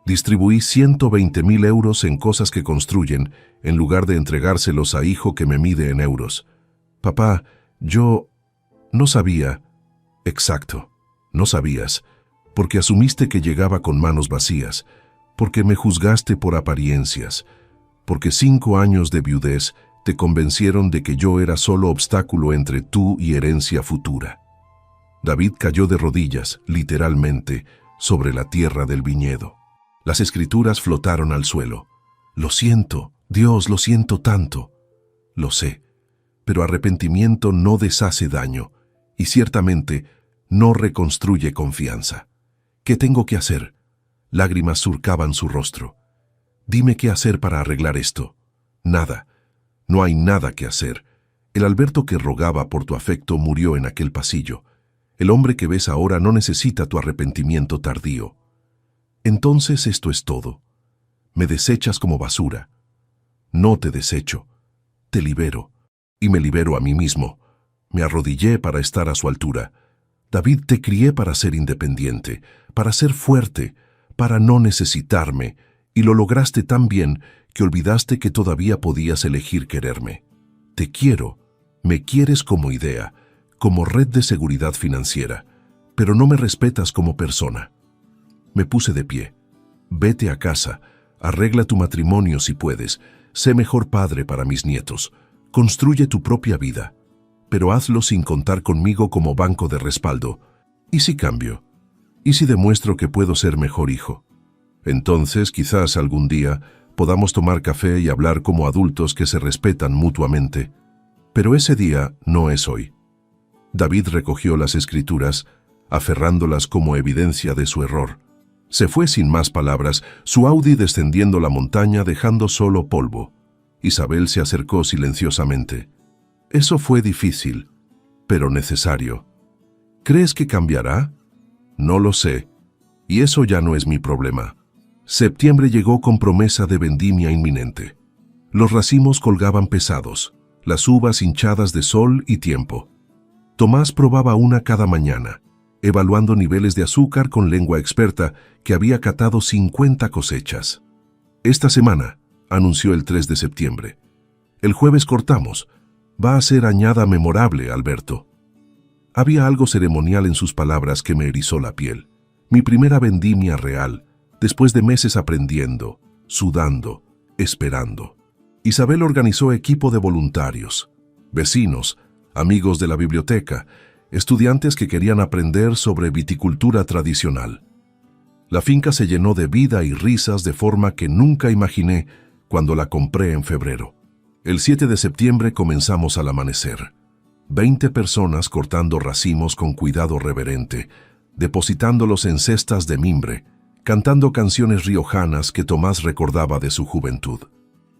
Distribuí 120.000 euros en cosas que construyen, en lugar de entregárselos a hijo que me mide en euros. Papá, yo no sabía. Exacto, no sabías, porque asumiste que llegaba con manos vacías, porque me juzgaste por apariencias, porque 5 años de viudez te convencieron de que yo era solo obstáculo entre tú y herencia futura. David cayó de rodillas, literalmente, sobre la tierra del viñedo. Las escrituras flotaron al suelo. Lo siento, Dios, lo siento tanto. Lo sé, pero arrepentimiento no deshace daño y ciertamente no reconstruye confianza. ¿Qué tengo que hacer? Lágrimas surcaban su rostro. Dime qué hacer para arreglar esto. Nada. No hay nada que hacer. El Alberto que rogaba por tu afecto murió en aquel pasillo. El hombre que ves ahora no necesita tu arrepentimiento tardío. Entonces esto es todo. Me desechas como basura. No te desecho. Te libero. Y me libero a mí mismo. Me arrodillé para estar a su altura. David, te crié para ser independiente, para ser fuerte, para no necesitarme, y lo lograste tan bien que olvidaste que todavía podías elegir quererme. Te quiero. Me quieres como idea, como red de seguridad financiera, pero no me respetas como persona. Me puse de pie. Vete a casa, arregla tu matrimonio si puedes, sé mejor padre para mis nietos, construye tu propia vida, pero hazlo sin contar conmigo como banco de respaldo. ¿Y si cambio? ¿Y si demuestro que puedo ser mejor hijo? Entonces, quizás algún día podamos tomar café y hablar como adultos que se respetan mutuamente. Pero ese día no es hoy. David recogió las escrituras, aferrándolas como evidencia de su error. Se fue sin más palabras, su Audi descendiendo la montaña dejando solo polvo. Isabel se acercó silenciosamente. Eso fue difícil, pero necesario. ¿Crees que cambiará? No lo sé, y eso ya no es mi problema. Septiembre llegó con promesa de vendimia inminente. Los racimos colgaban pesados, las uvas hinchadas de sol y tiempo. Tomás probaba una cada mañana, evaluando niveles de azúcar con lengua experta que había catado 50 cosechas. Esta semana, anunció el 3 de septiembre. El jueves cortamos. Va a ser añada memorable, Alberto. Había algo ceremonial en sus palabras que me erizó la piel. Mi primera vendimia real, después de meses aprendiendo, sudando, esperando. Isabel organizó equipo de voluntarios, vecinos, amigos de la biblioteca, estudiantes que querían aprender sobre viticultura tradicional. La finca se llenó de vida y risas de forma que nunca imaginé cuando la compré en febrero. El 7 de septiembre comenzamos al amanecer. 20 personas cortando racimos con cuidado reverente, depositándolos en cestas de mimbre, cantando canciones riojanas que Tomás recordaba de su juventud.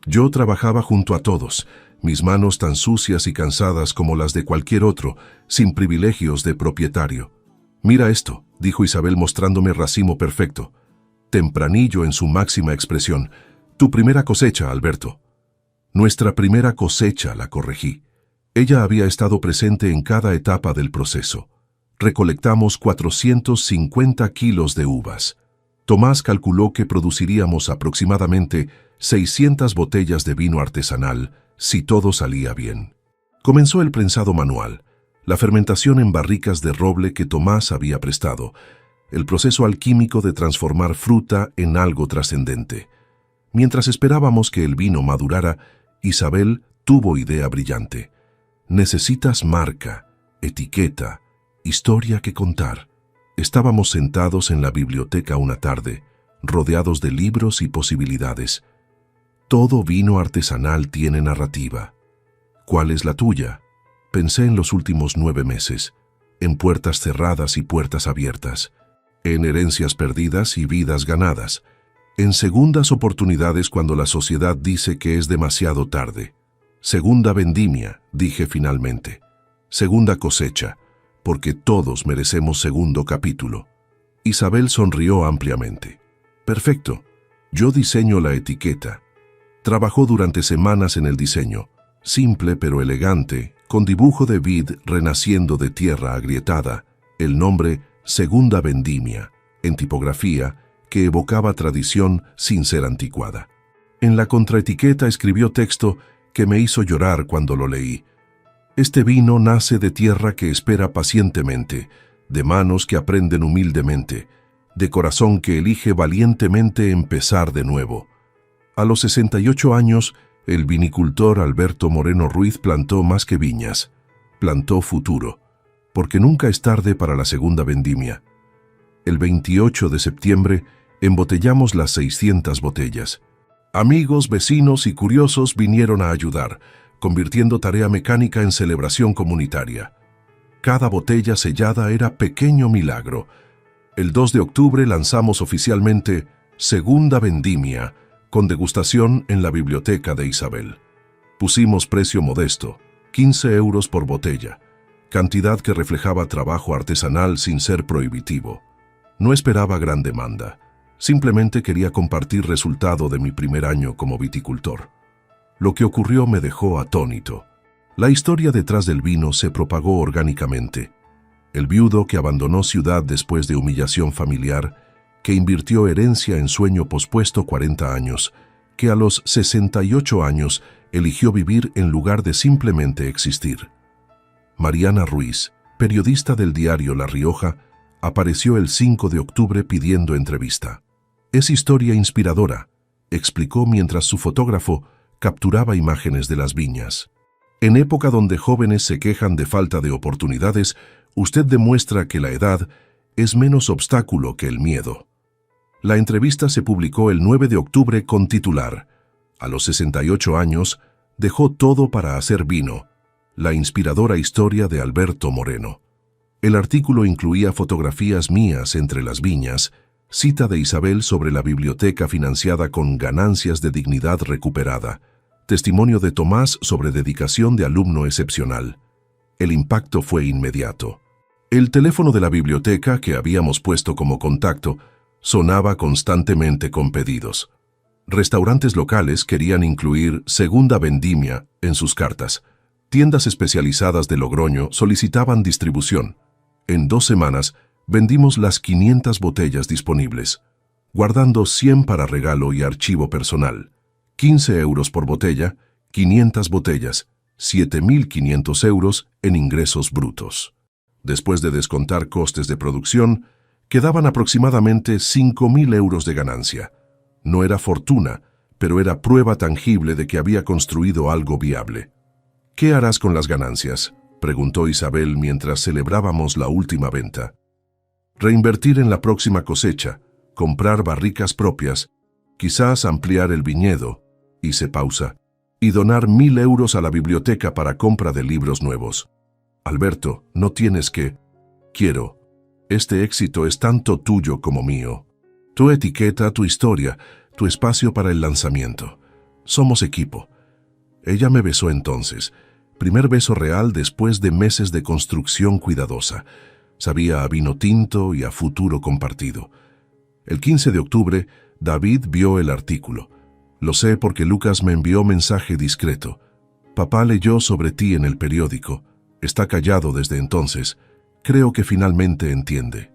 Yo trabajaba junto a todos, mis manos tan sucias y cansadas como las de cualquier otro, sin privilegios de propietario. «Mira esto», dijo Isabel mostrándome racimo perfecto. Tempranillo en su máxima expresión. «Tu primera cosecha, Alberto». «Nuestra primera cosecha», la corregí. Ella había estado presente en cada etapa del proceso. Recolectamos 450 kilos de uvas. Tomás calculó que produciríamos aproximadamente 600 botellas de vino artesanal si todo salía bien. Comenzó el prensado manual, la fermentación en barricas de roble que Tomás había prestado, el proceso alquímico de transformar fruta en algo trascendente. Mientras esperábamos que el vino madurara, Isabel tuvo idea brillante. «Necesitas marca, etiqueta, historia que contar». Estábamos sentados en la biblioteca una tarde, rodeados de libros y posibilidades. Todo vino artesanal tiene narrativa. ¿Cuál es la tuya? Pensé en los últimos 9 meses, en puertas cerradas y puertas abiertas, en herencias perdidas y vidas ganadas, en segundas oportunidades cuando la sociedad dice que es demasiado tarde. Segunda vendimia, dije finalmente. Segunda cosecha, porque todos merecemos segundo capítulo. Isabel sonrió ampliamente. Perfecto, yo diseño la etiqueta. Trabajó durante semanas en el diseño, simple pero elegante, con dibujo de vid renaciendo de tierra agrietada, el nombre Segunda Vendimia, en tipografía que evocaba tradición sin ser anticuada. En la contraetiqueta escribió texto que me hizo llorar cuando lo leí. Este vino nace de tierra que espera pacientemente, de manos que aprenden humildemente, de corazón que elige valientemente empezar de nuevo. A los 68 años, el vinicultor Alberto Moreno Ruiz plantó más que viñas, plantó futuro, porque nunca es tarde para la segunda vendimia. El 28 de septiembre embotellamos las 600 botellas. Amigos, vecinos y curiosos vinieron a ayudar, convirtiendo tarea mecánica en celebración comunitaria. Cada botella sellada era pequeño milagro. El 2 de octubre lanzamos oficialmente Segunda Vendimia, con degustación en la biblioteca de Isabel. Pusimos precio modesto, 15 euros por botella, cantidad que reflejaba trabajo artesanal sin ser prohibitivo. No esperaba gran demanda, simplemente quería compartir resultado de mi primer año como viticultor. Lo que ocurrió me dejó atónito. La historia detrás del vino se propagó orgánicamente. El viudo que abandonó ciudad después de humillación familiar, que invirtió herencia en sueño pospuesto 40 años, que a los 68 años eligió vivir en lugar de simplemente existir. Mariana Ruiz, periodista del diario La Rioja, apareció el 5 de octubre pidiendo entrevista. «Es historia inspiradora», explicó mientras su fotógrafo capturaba imágenes de las viñas. «En época donde jóvenes se quejan de falta de oportunidades, usted demuestra que la edad es menos obstáculo que el miedo». La entrevista se publicó el 9 de octubre con titular «A los 68 años, dejó todo para hacer vino. La inspiradora historia de Alberto Moreno». El artículo incluía fotografías mías entre las viñas, cita de Isabel sobre la biblioteca financiada con ganancias de dignidad recuperada, testimonio de Tomás sobre dedicación de alumno excepcional. El impacto fue inmediato. El teléfono de la biblioteca, que habíamos puesto como contacto, sonaba constantemente con pedidos. Restaurantes locales querían incluir Segunda Vendimia en sus cartas. Tiendas especializadas de Logroño solicitaban distribución. En 2 semanas vendimos las 500 botellas disponibles, guardando 100 para regalo y archivo personal. 15 euros por botella, 500 botellas, 7.500 euros en ingresos brutos. Después de descontar costes de producción, quedaban aproximadamente 5.000 euros de ganancia. No era fortuna, pero era prueba tangible de que había construido algo viable. «¿Qué harás con las ganancias?», preguntó Isabel mientras celebrábamos la última venta. «Reinvertir en la próxima cosecha, comprar barricas propias, quizás ampliar el viñedo», hice pausa, «y donar 1.000 euros a la biblioteca para compra de libros nuevos». Alberto, no tienes que... Quiero. Este éxito es tanto tuyo como mío. Tu etiqueta, tu historia, tu espacio para el lanzamiento. Somos equipo. Ella me besó entonces. Primer beso real después de meses de construcción cuidadosa. Sabía a vino tinto y a futuro compartido. El 15 de octubre, David vio el artículo. Lo sé porque Lucas me envió mensaje discreto. Papá leyó sobre ti en el periódico. Está callado desde entonces. Creo que finalmente entiende.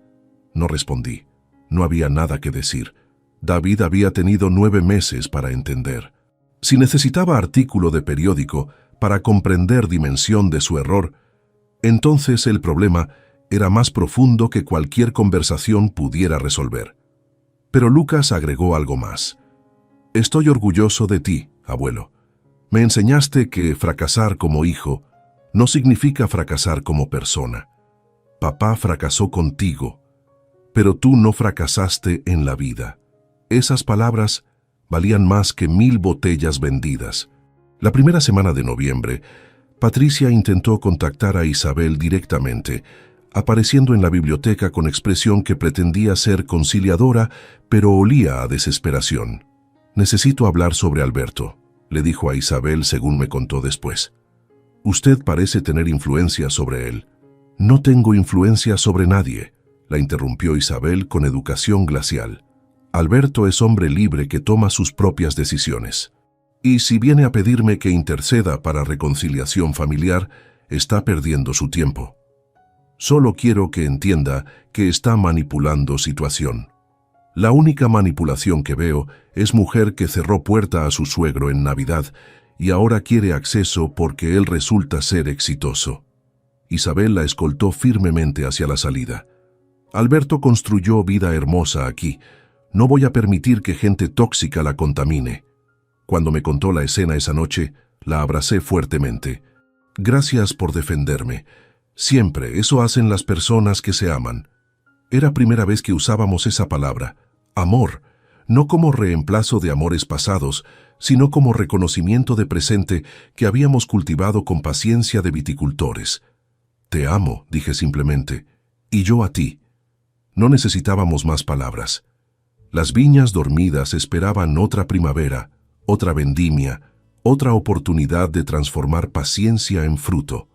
No respondí. No había nada que decir. David había tenido 9 meses para entender. Si necesitaba artículo de periódico para comprender dimensión de su error, entonces el problema era más profundo que cualquier conversación pudiera resolver. Pero Lucas agregó algo más. Estoy orgulloso de ti, abuelo. Me enseñaste que fracasar como hijo no significa fracasar como persona. Papá fracasó contigo, pero tú no fracasaste en la vida. Esas palabras valían más que 1000 botellas vendidas. La primera semana de noviembre, Patricia intentó contactar a Isabel directamente, apareciendo en la biblioteca con expresión que pretendía ser conciliadora, pero olía a desesperación. «Necesito hablar sobre Alberto», le dijo a Isabel según me contó después. «Usted parece tener influencia sobre él». «No tengo influencia sobre nadie», la interrumpió Isabel con educación glacial. «Alberto es hombre libre que toma sus propias decisiones. Y si viene a pedirme que interceda para reconciliación familiar, está perdiendo su tiempo. Solo quiero que entienda que está manipulando situación. La única manipulación que veo es mujer que cerró puerta a su suegro en Navidad y ahora quiere acceso porque él resulta ser exitoso». Isabel la escoltó firmemente hacia la salida. «Alberto construyó vida hermosa aquí. No voy a permitir que gente tóxica la contamine». Cuando me contó la escena esa noche, la abracé fuertemente. «Gracias por defenderme. Siempre, eso hacen las personas que se aman». Era primera vez que usábamos esa palabra, amor, no como reemplazo de amores pasados, sino como reconocimiento de presente que habíamos cultivado con paciencia de viticultores. «Te amo», dije simplemente, «y yo a ti». No necesitábamos más palabras. Las viñas dormidas esperaban otra primavera, otra vendimia, otra oportunidad de transformar paciencia en fruto.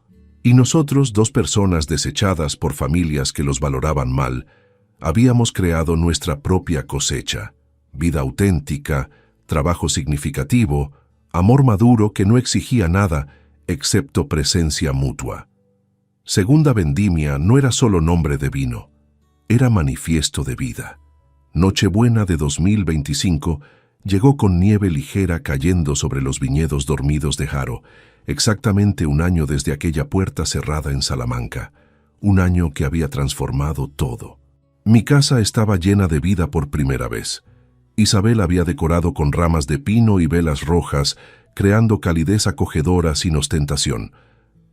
Y nosotros, 2 personas desechadas por familias que los valoraban mal, habíamos creado nuestra propia cosecha, vida auténtica, trabajo significativo, amor maduro que no exigía nada excepto presencia mutua. Segunda vendimia no era solo nombre de vino, era manifiesto de vida. Nochebuena de 2025 llegó con nieve ligera cayendo sobre los viñedos dormidos de Haro, exactamente un año desde aquella puerta cerrada en Salamanca, un año que había transformado todo. Mi casa estaba llena de vida por primera vez. Isabel había decorado con ramas de pino y velas rojas, creando calidez acogedora sin ostentación.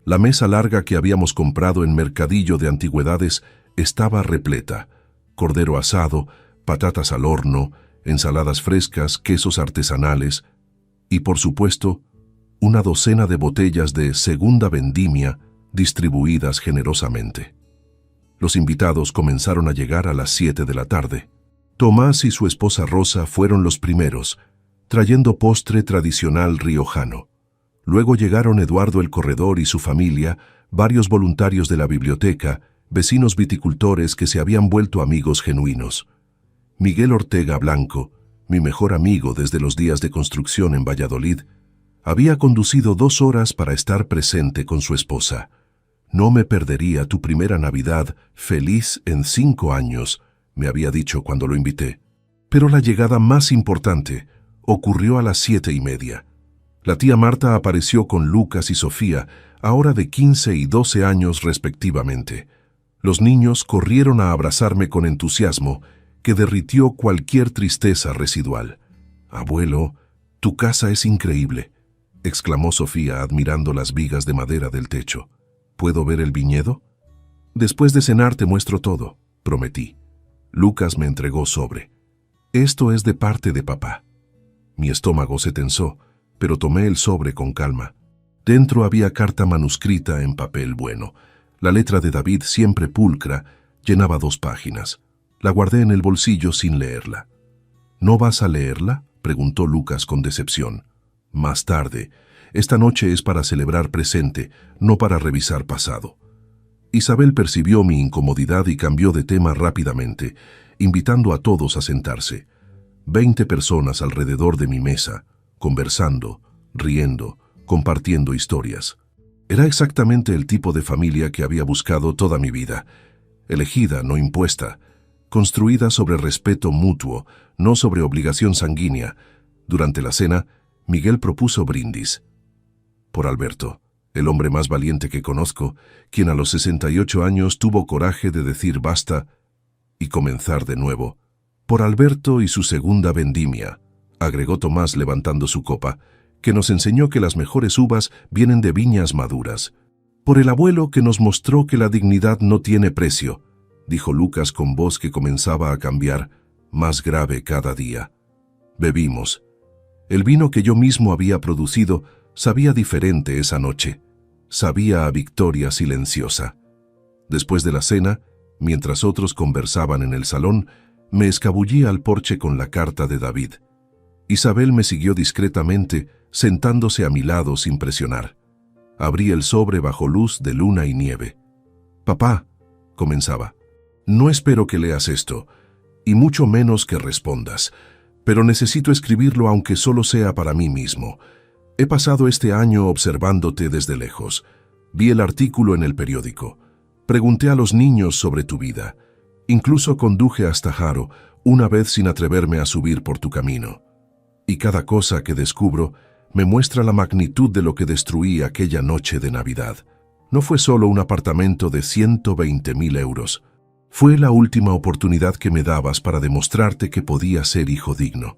La mesa larga que habíamos comprado en Mercadillo de Antigüedades estaba repleta. Cordero asado, patatas al horno, ensaladas frescas, quesos artesanales y, por supuesto, una docena de botellas de segunda vendimia distribuidas generosamente. Los invitados comenzaron a llegar a las 7 de la tarde. Tomás y su esposa Rosa fueron los primeros, trayendo postre tradicional riojano. Luego llegaron Eduardo el Corredor y su familia, varios voluntarios de la biblioteca, vecinos viticultores que se habían vuelto amigos genuinos. Miguel Ortega Blanco, mi mejor amigo desde los días de construcción en Valladolid, había conducido 2 horas para estar presente con su esposa. «No me perdería tu primera Navidad, feliz en 5 años», me había dicho cuando lo invité. Pero la llegada más importante ocurrió a las 7:30. La tía Marta apareció con Lucas y Sofía, ahora de 15 y 12 años respectivamente. Los niños corrieron a abrazarme con entusiasmo que derritió cualquier tristeza residual. «Abuelo, tu casa es increíble», exclamó Sofía admirando las vigas de madera del techo. «¿Puedo ver el viñedo?» «Después de cenar te muestro todo», prometí. Lucas me entregó sobre. «Esto es de parte de papá». Mi estómago se tensó, pero tomé el sobre con calma. Dentro había carta manuscrita en papel bueno. La letra de David, siempre pulcra, llenaba 2 páginas. La guardé en el bolsillo sin leerla. ¿No vas a leerla?, preguntó Lucas con decepción. Más tarde. Esta noche es para celebrar presente, no para revisar pasado. Isabel percibió mi incomodidad y cambió de tema rápidamente, invitando a todos a sentarse. 20 personas alrededor de mi mesa, conversando, riendo, compartiendo historias. Era exactamente el tipo de familia que había buscado toda mi vida. Elegida, no impuesta. Construida sobre respeto mutuo, no sobre obligación sanguínea. Durante la cena, Miguel propuso brindis. Por Alberto, el hombre más valiente que conozco, quien a los 68 años tuvo coraje de decir basta y comenzar de nuevo. Por Alberto y su segunda vendimia, agregó Tomás levantando su copa, que nos enseñó que las mejores uvas vienen de viñas maduras. Por el abuelo que nos mostró que la dignidad no tiene precio, dijo Lucas con voz que comenzaba a cambiar, más grave cada día. Bebimos. El vino que yo mismo había producido sabía diferente esa noche. Sabía a victoria silenciosa. Después de la cena, mientras otros conversaban en el salón, me escabullí al porche con la carta de David. Isabel me siguió discretamente, sentándose a mi lado sin presionar. Abrí el sobre bajo luz de luna y nieve. «Papá», comenzaba, «no espero que leas esto, y mucho menos que respondas, pero necesito escribirlo aunque solo sea para mí mismo. He pasado este año observándote desde lejos. Vi el artículo en el periódico. Pregunté a los niños sobre tu vida. Incluso conduje hasta Haro, una vez sin atreverme a subir por tu camino. Y cada cosa que descubro me muestra la magnitud de lo que destruí aquella noche de Navidad. No fue solo un apartamento de 120.000 euros. Fue la última oportunidad que me dabas para demostrarte que podía ser hijo digno.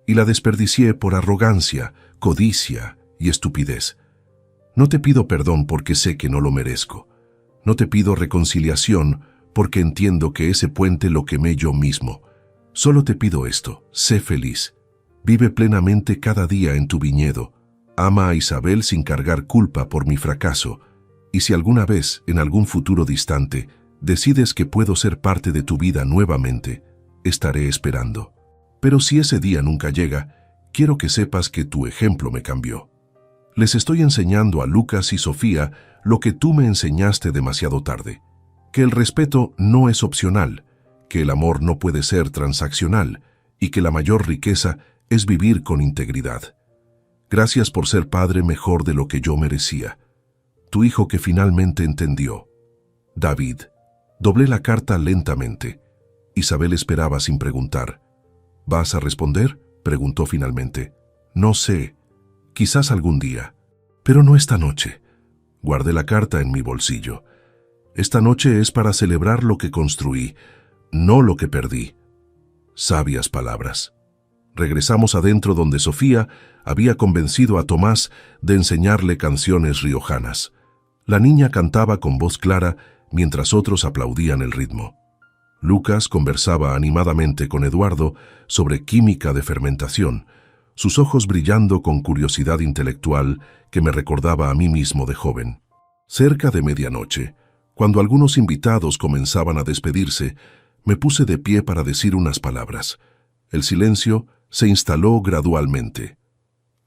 Y la desperdicié por arrogancia, codicia y estupidez. No te pido perdón porque sé que no lo merezco. No te pido reconciliación porque entiendo que ese puente lo quemé yo mismo. Solo te pido esto: sé feliz. Vive plenamente cada día en tu viñedo. Ama a Isabel sin cargar culpa por mi fracaso. Y si alguna vez, en algún futuro distante, decides que puedo ser parte de tu vida nuevamente, estaré esperando. Pero si ese día nunca llega, quiero que sepas que tu ejemplo me cambió. Les estoy enseñando a Lucas y Sofía lo que tú me enseñaste demasiado tarde. Que el respeto no es opcional, que el amor no puede ser transaccional y que la mayor riqueza es vivir con integridad. Gracias por ser padre mejor de lo que yo merecía. Tu hijo que finalmente entendió. David. Doblé la carta lentamente. Isabel esperaba sin preguntar. ¿Vas a responder?, preguntó finalmente. No sé. Quizás algún día. Pero no esta noche. Guardé la carta en mi bolsillo. Esta noche es para celebrar lo que construí, no lo que perdí. Sabias palabras. Regresamos adentro donde Sofía había convencido a Tomás de enseñarle canciones riojanas. La niña cantaba con voz clara mientras otros aplaudían el ritmo. Lucas conversaba animadamente con Eduardo sobre química de fermentación, sus ojos brillando con curiosidad intelectual que me recordaba a mí mismo de joven. Cerca de medianoche, cuando algunos invitados comenzaban a despedirse, me puse de pie para decir unas palabras. El silencio se instaló gradualmente.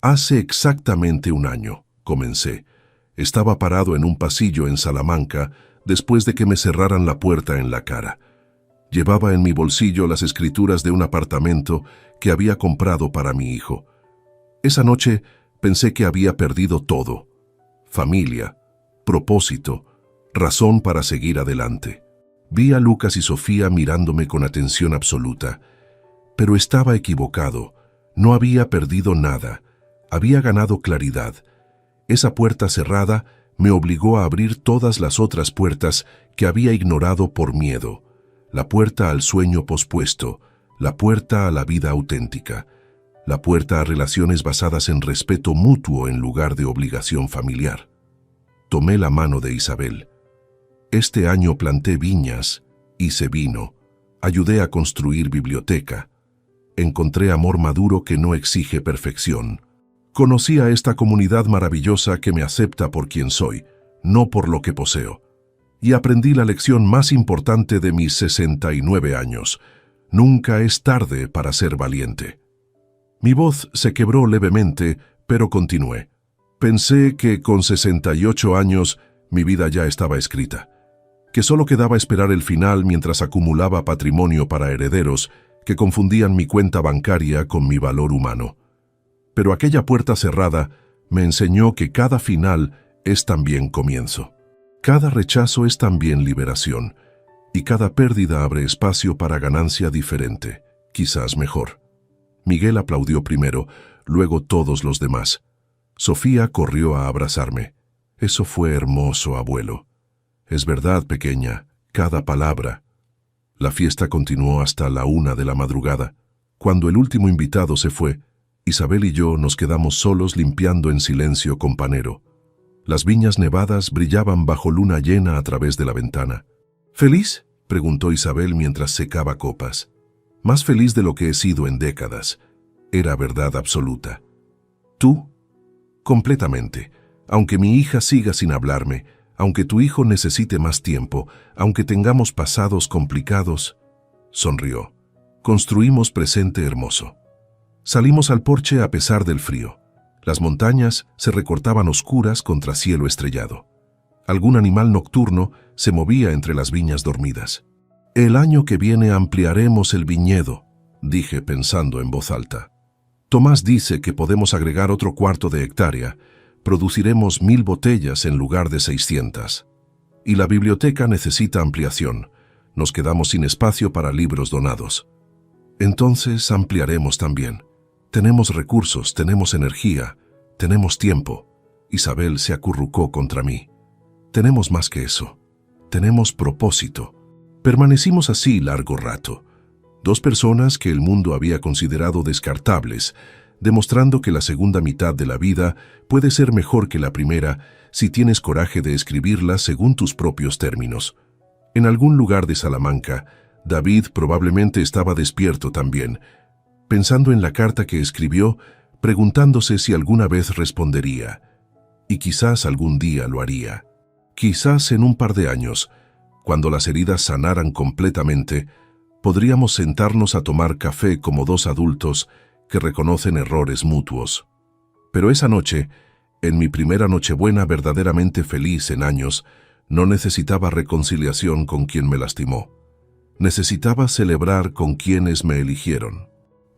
Hace exactamente un año, comencé. Estaba parado en un pasillo en Salamanca después de que me cerraran la puerta en la cara. Llevaba en mi bolsillo las escrituras de un apartamento que había comprado para mi hijo. Esa noche pensé que había perdido todo: familia, propósito, razón para seguir adelante. Vi a Lucas y Sofía mirándome con atención absoluta. Pero estaba equivocado. No había perdido nada. Había ganado claridad. Esa puerta cerrada me obligó a abrir todas las otras puertas que había ignorado por miedo. La puerta al sueño pospuesto, la puerta a la vida auténtica, la puerta a relaciones basadas en respeto mutuo en lugar de obligación familiar. Tomé la mano de Isabel. Este año planté viñas, hice vino, ayudé a construir biblioteca. Encontré amor maduro que no exige perfección. Conocí a esta comunidad maravillosa que me acepta por quien soy, no por lo que poseo. Y aprendí la lección más importante de mis 69 años. Nunca es tarde para ser valiente. Mi voz se quebró levemente, pero continué. Pensé que con 68 años mi vida ya estaba escrita, que solo quedaba esperar el final mientras acumulaba patrimonio para herederos que confundían mi cuenta bancaria con mi valor humano. Pero aquella puerta cerrada me enseñó que cada final es también comienzo. Cada rechazo es también liberación, y cada pérdida abre espacio para ganancia diferente, quizás mejor. Miguel aplaudió primero, luego todos los demás. Sofía corrió a abrazarme. Eso fue hermoso, abuelo. Es verdad, pequeña, cada palabra. La fiesta continuó hasta la 1 de la madrugada. Cuando el último invitado se fue, Isabel y yo nos quedamos solos limpiando en silencio con Panero. Las viñas nevadas brillaban bajo luna llena a través de la ventana. ¿Feliz?, preguntó Isabel mientras secaba copas. Más feliz de lo que he sido en décadas. Era verdad absoluta. ¿Tú? Completamente. Aunque mi hija siga sin hablarme, aunque tu hijo necesite más tiempo, aunque tengamos pasados complicados, sonrió. Construimos presente hermoso. Salimos al porche a pesar del frío. Las montañas se recortaban oscuras contra cielo estrellado. Algún animal nocturno se movía entre las viñas dormidas. El año que viene ampliaremos el viñedo, dije pensando en voz alta. Tomás dice que podemos agregar otro 1/4 de hectárea. Produciremos 1000 botellas en lugar de 600. Y la biblioteca necesita ampliación. Nos quedamos sin espacio para libros donados. Entonces ampliaremos también. Tenemos recursos, tenemos energía, tenemos tiempo. Isabel se acurrucó contra mí. Tenemos más que eso. Tenemos propósito. Permanecimos así largo rato. 2 personas que el mundo había considerado descartables, demostrando que la segunda mitad de la vida puede ser mejor que la primera si tienes coraje de escribirla según tus propios términos. En algún lugar de Salamanca, David probablemente estaba despierto también, pensando en la carta que escribió, preguntándose si alguna vez respondería. Y quizás algún día lo haría. Quizás en un par de años, cuando las heridas sanaran completamente, podríamos sentarnos a tomar café como 2 adultos que reconocen errores mutuos. Pero esa noche, en mi primera Nochebuena verdaderamente feliz en años, no necesitaba reconciliación con quien me lastimó. Necesitaba celebrar con quienes me eligieron.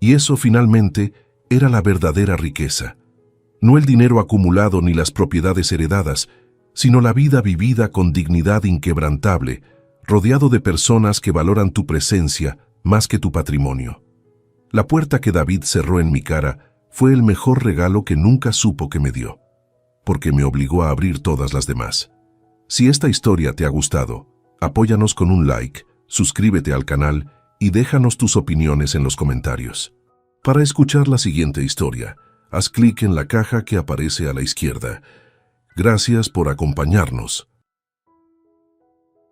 Y eso finalmente era la verdadera riqueza. No el dinero acumulado ni las propiedades heredadas, sino la vida vivida con dignidad inquebrantable, rodeado de personas que valoran tu presencia más que tu patrimonio. La puerta que David cerró en mi cara fue el mejor regalo que nunca supo que me dio, porque me obligó a abrir todas las demás. Si esta historia te ha gustado, apóyanos con un like, suscríbete al canal y déjanos tus opiniones en los comentarios. Para escuchar la siguiente historia, haz clic en la caja que aparece a la izquierda. Gracias por acompañarnos.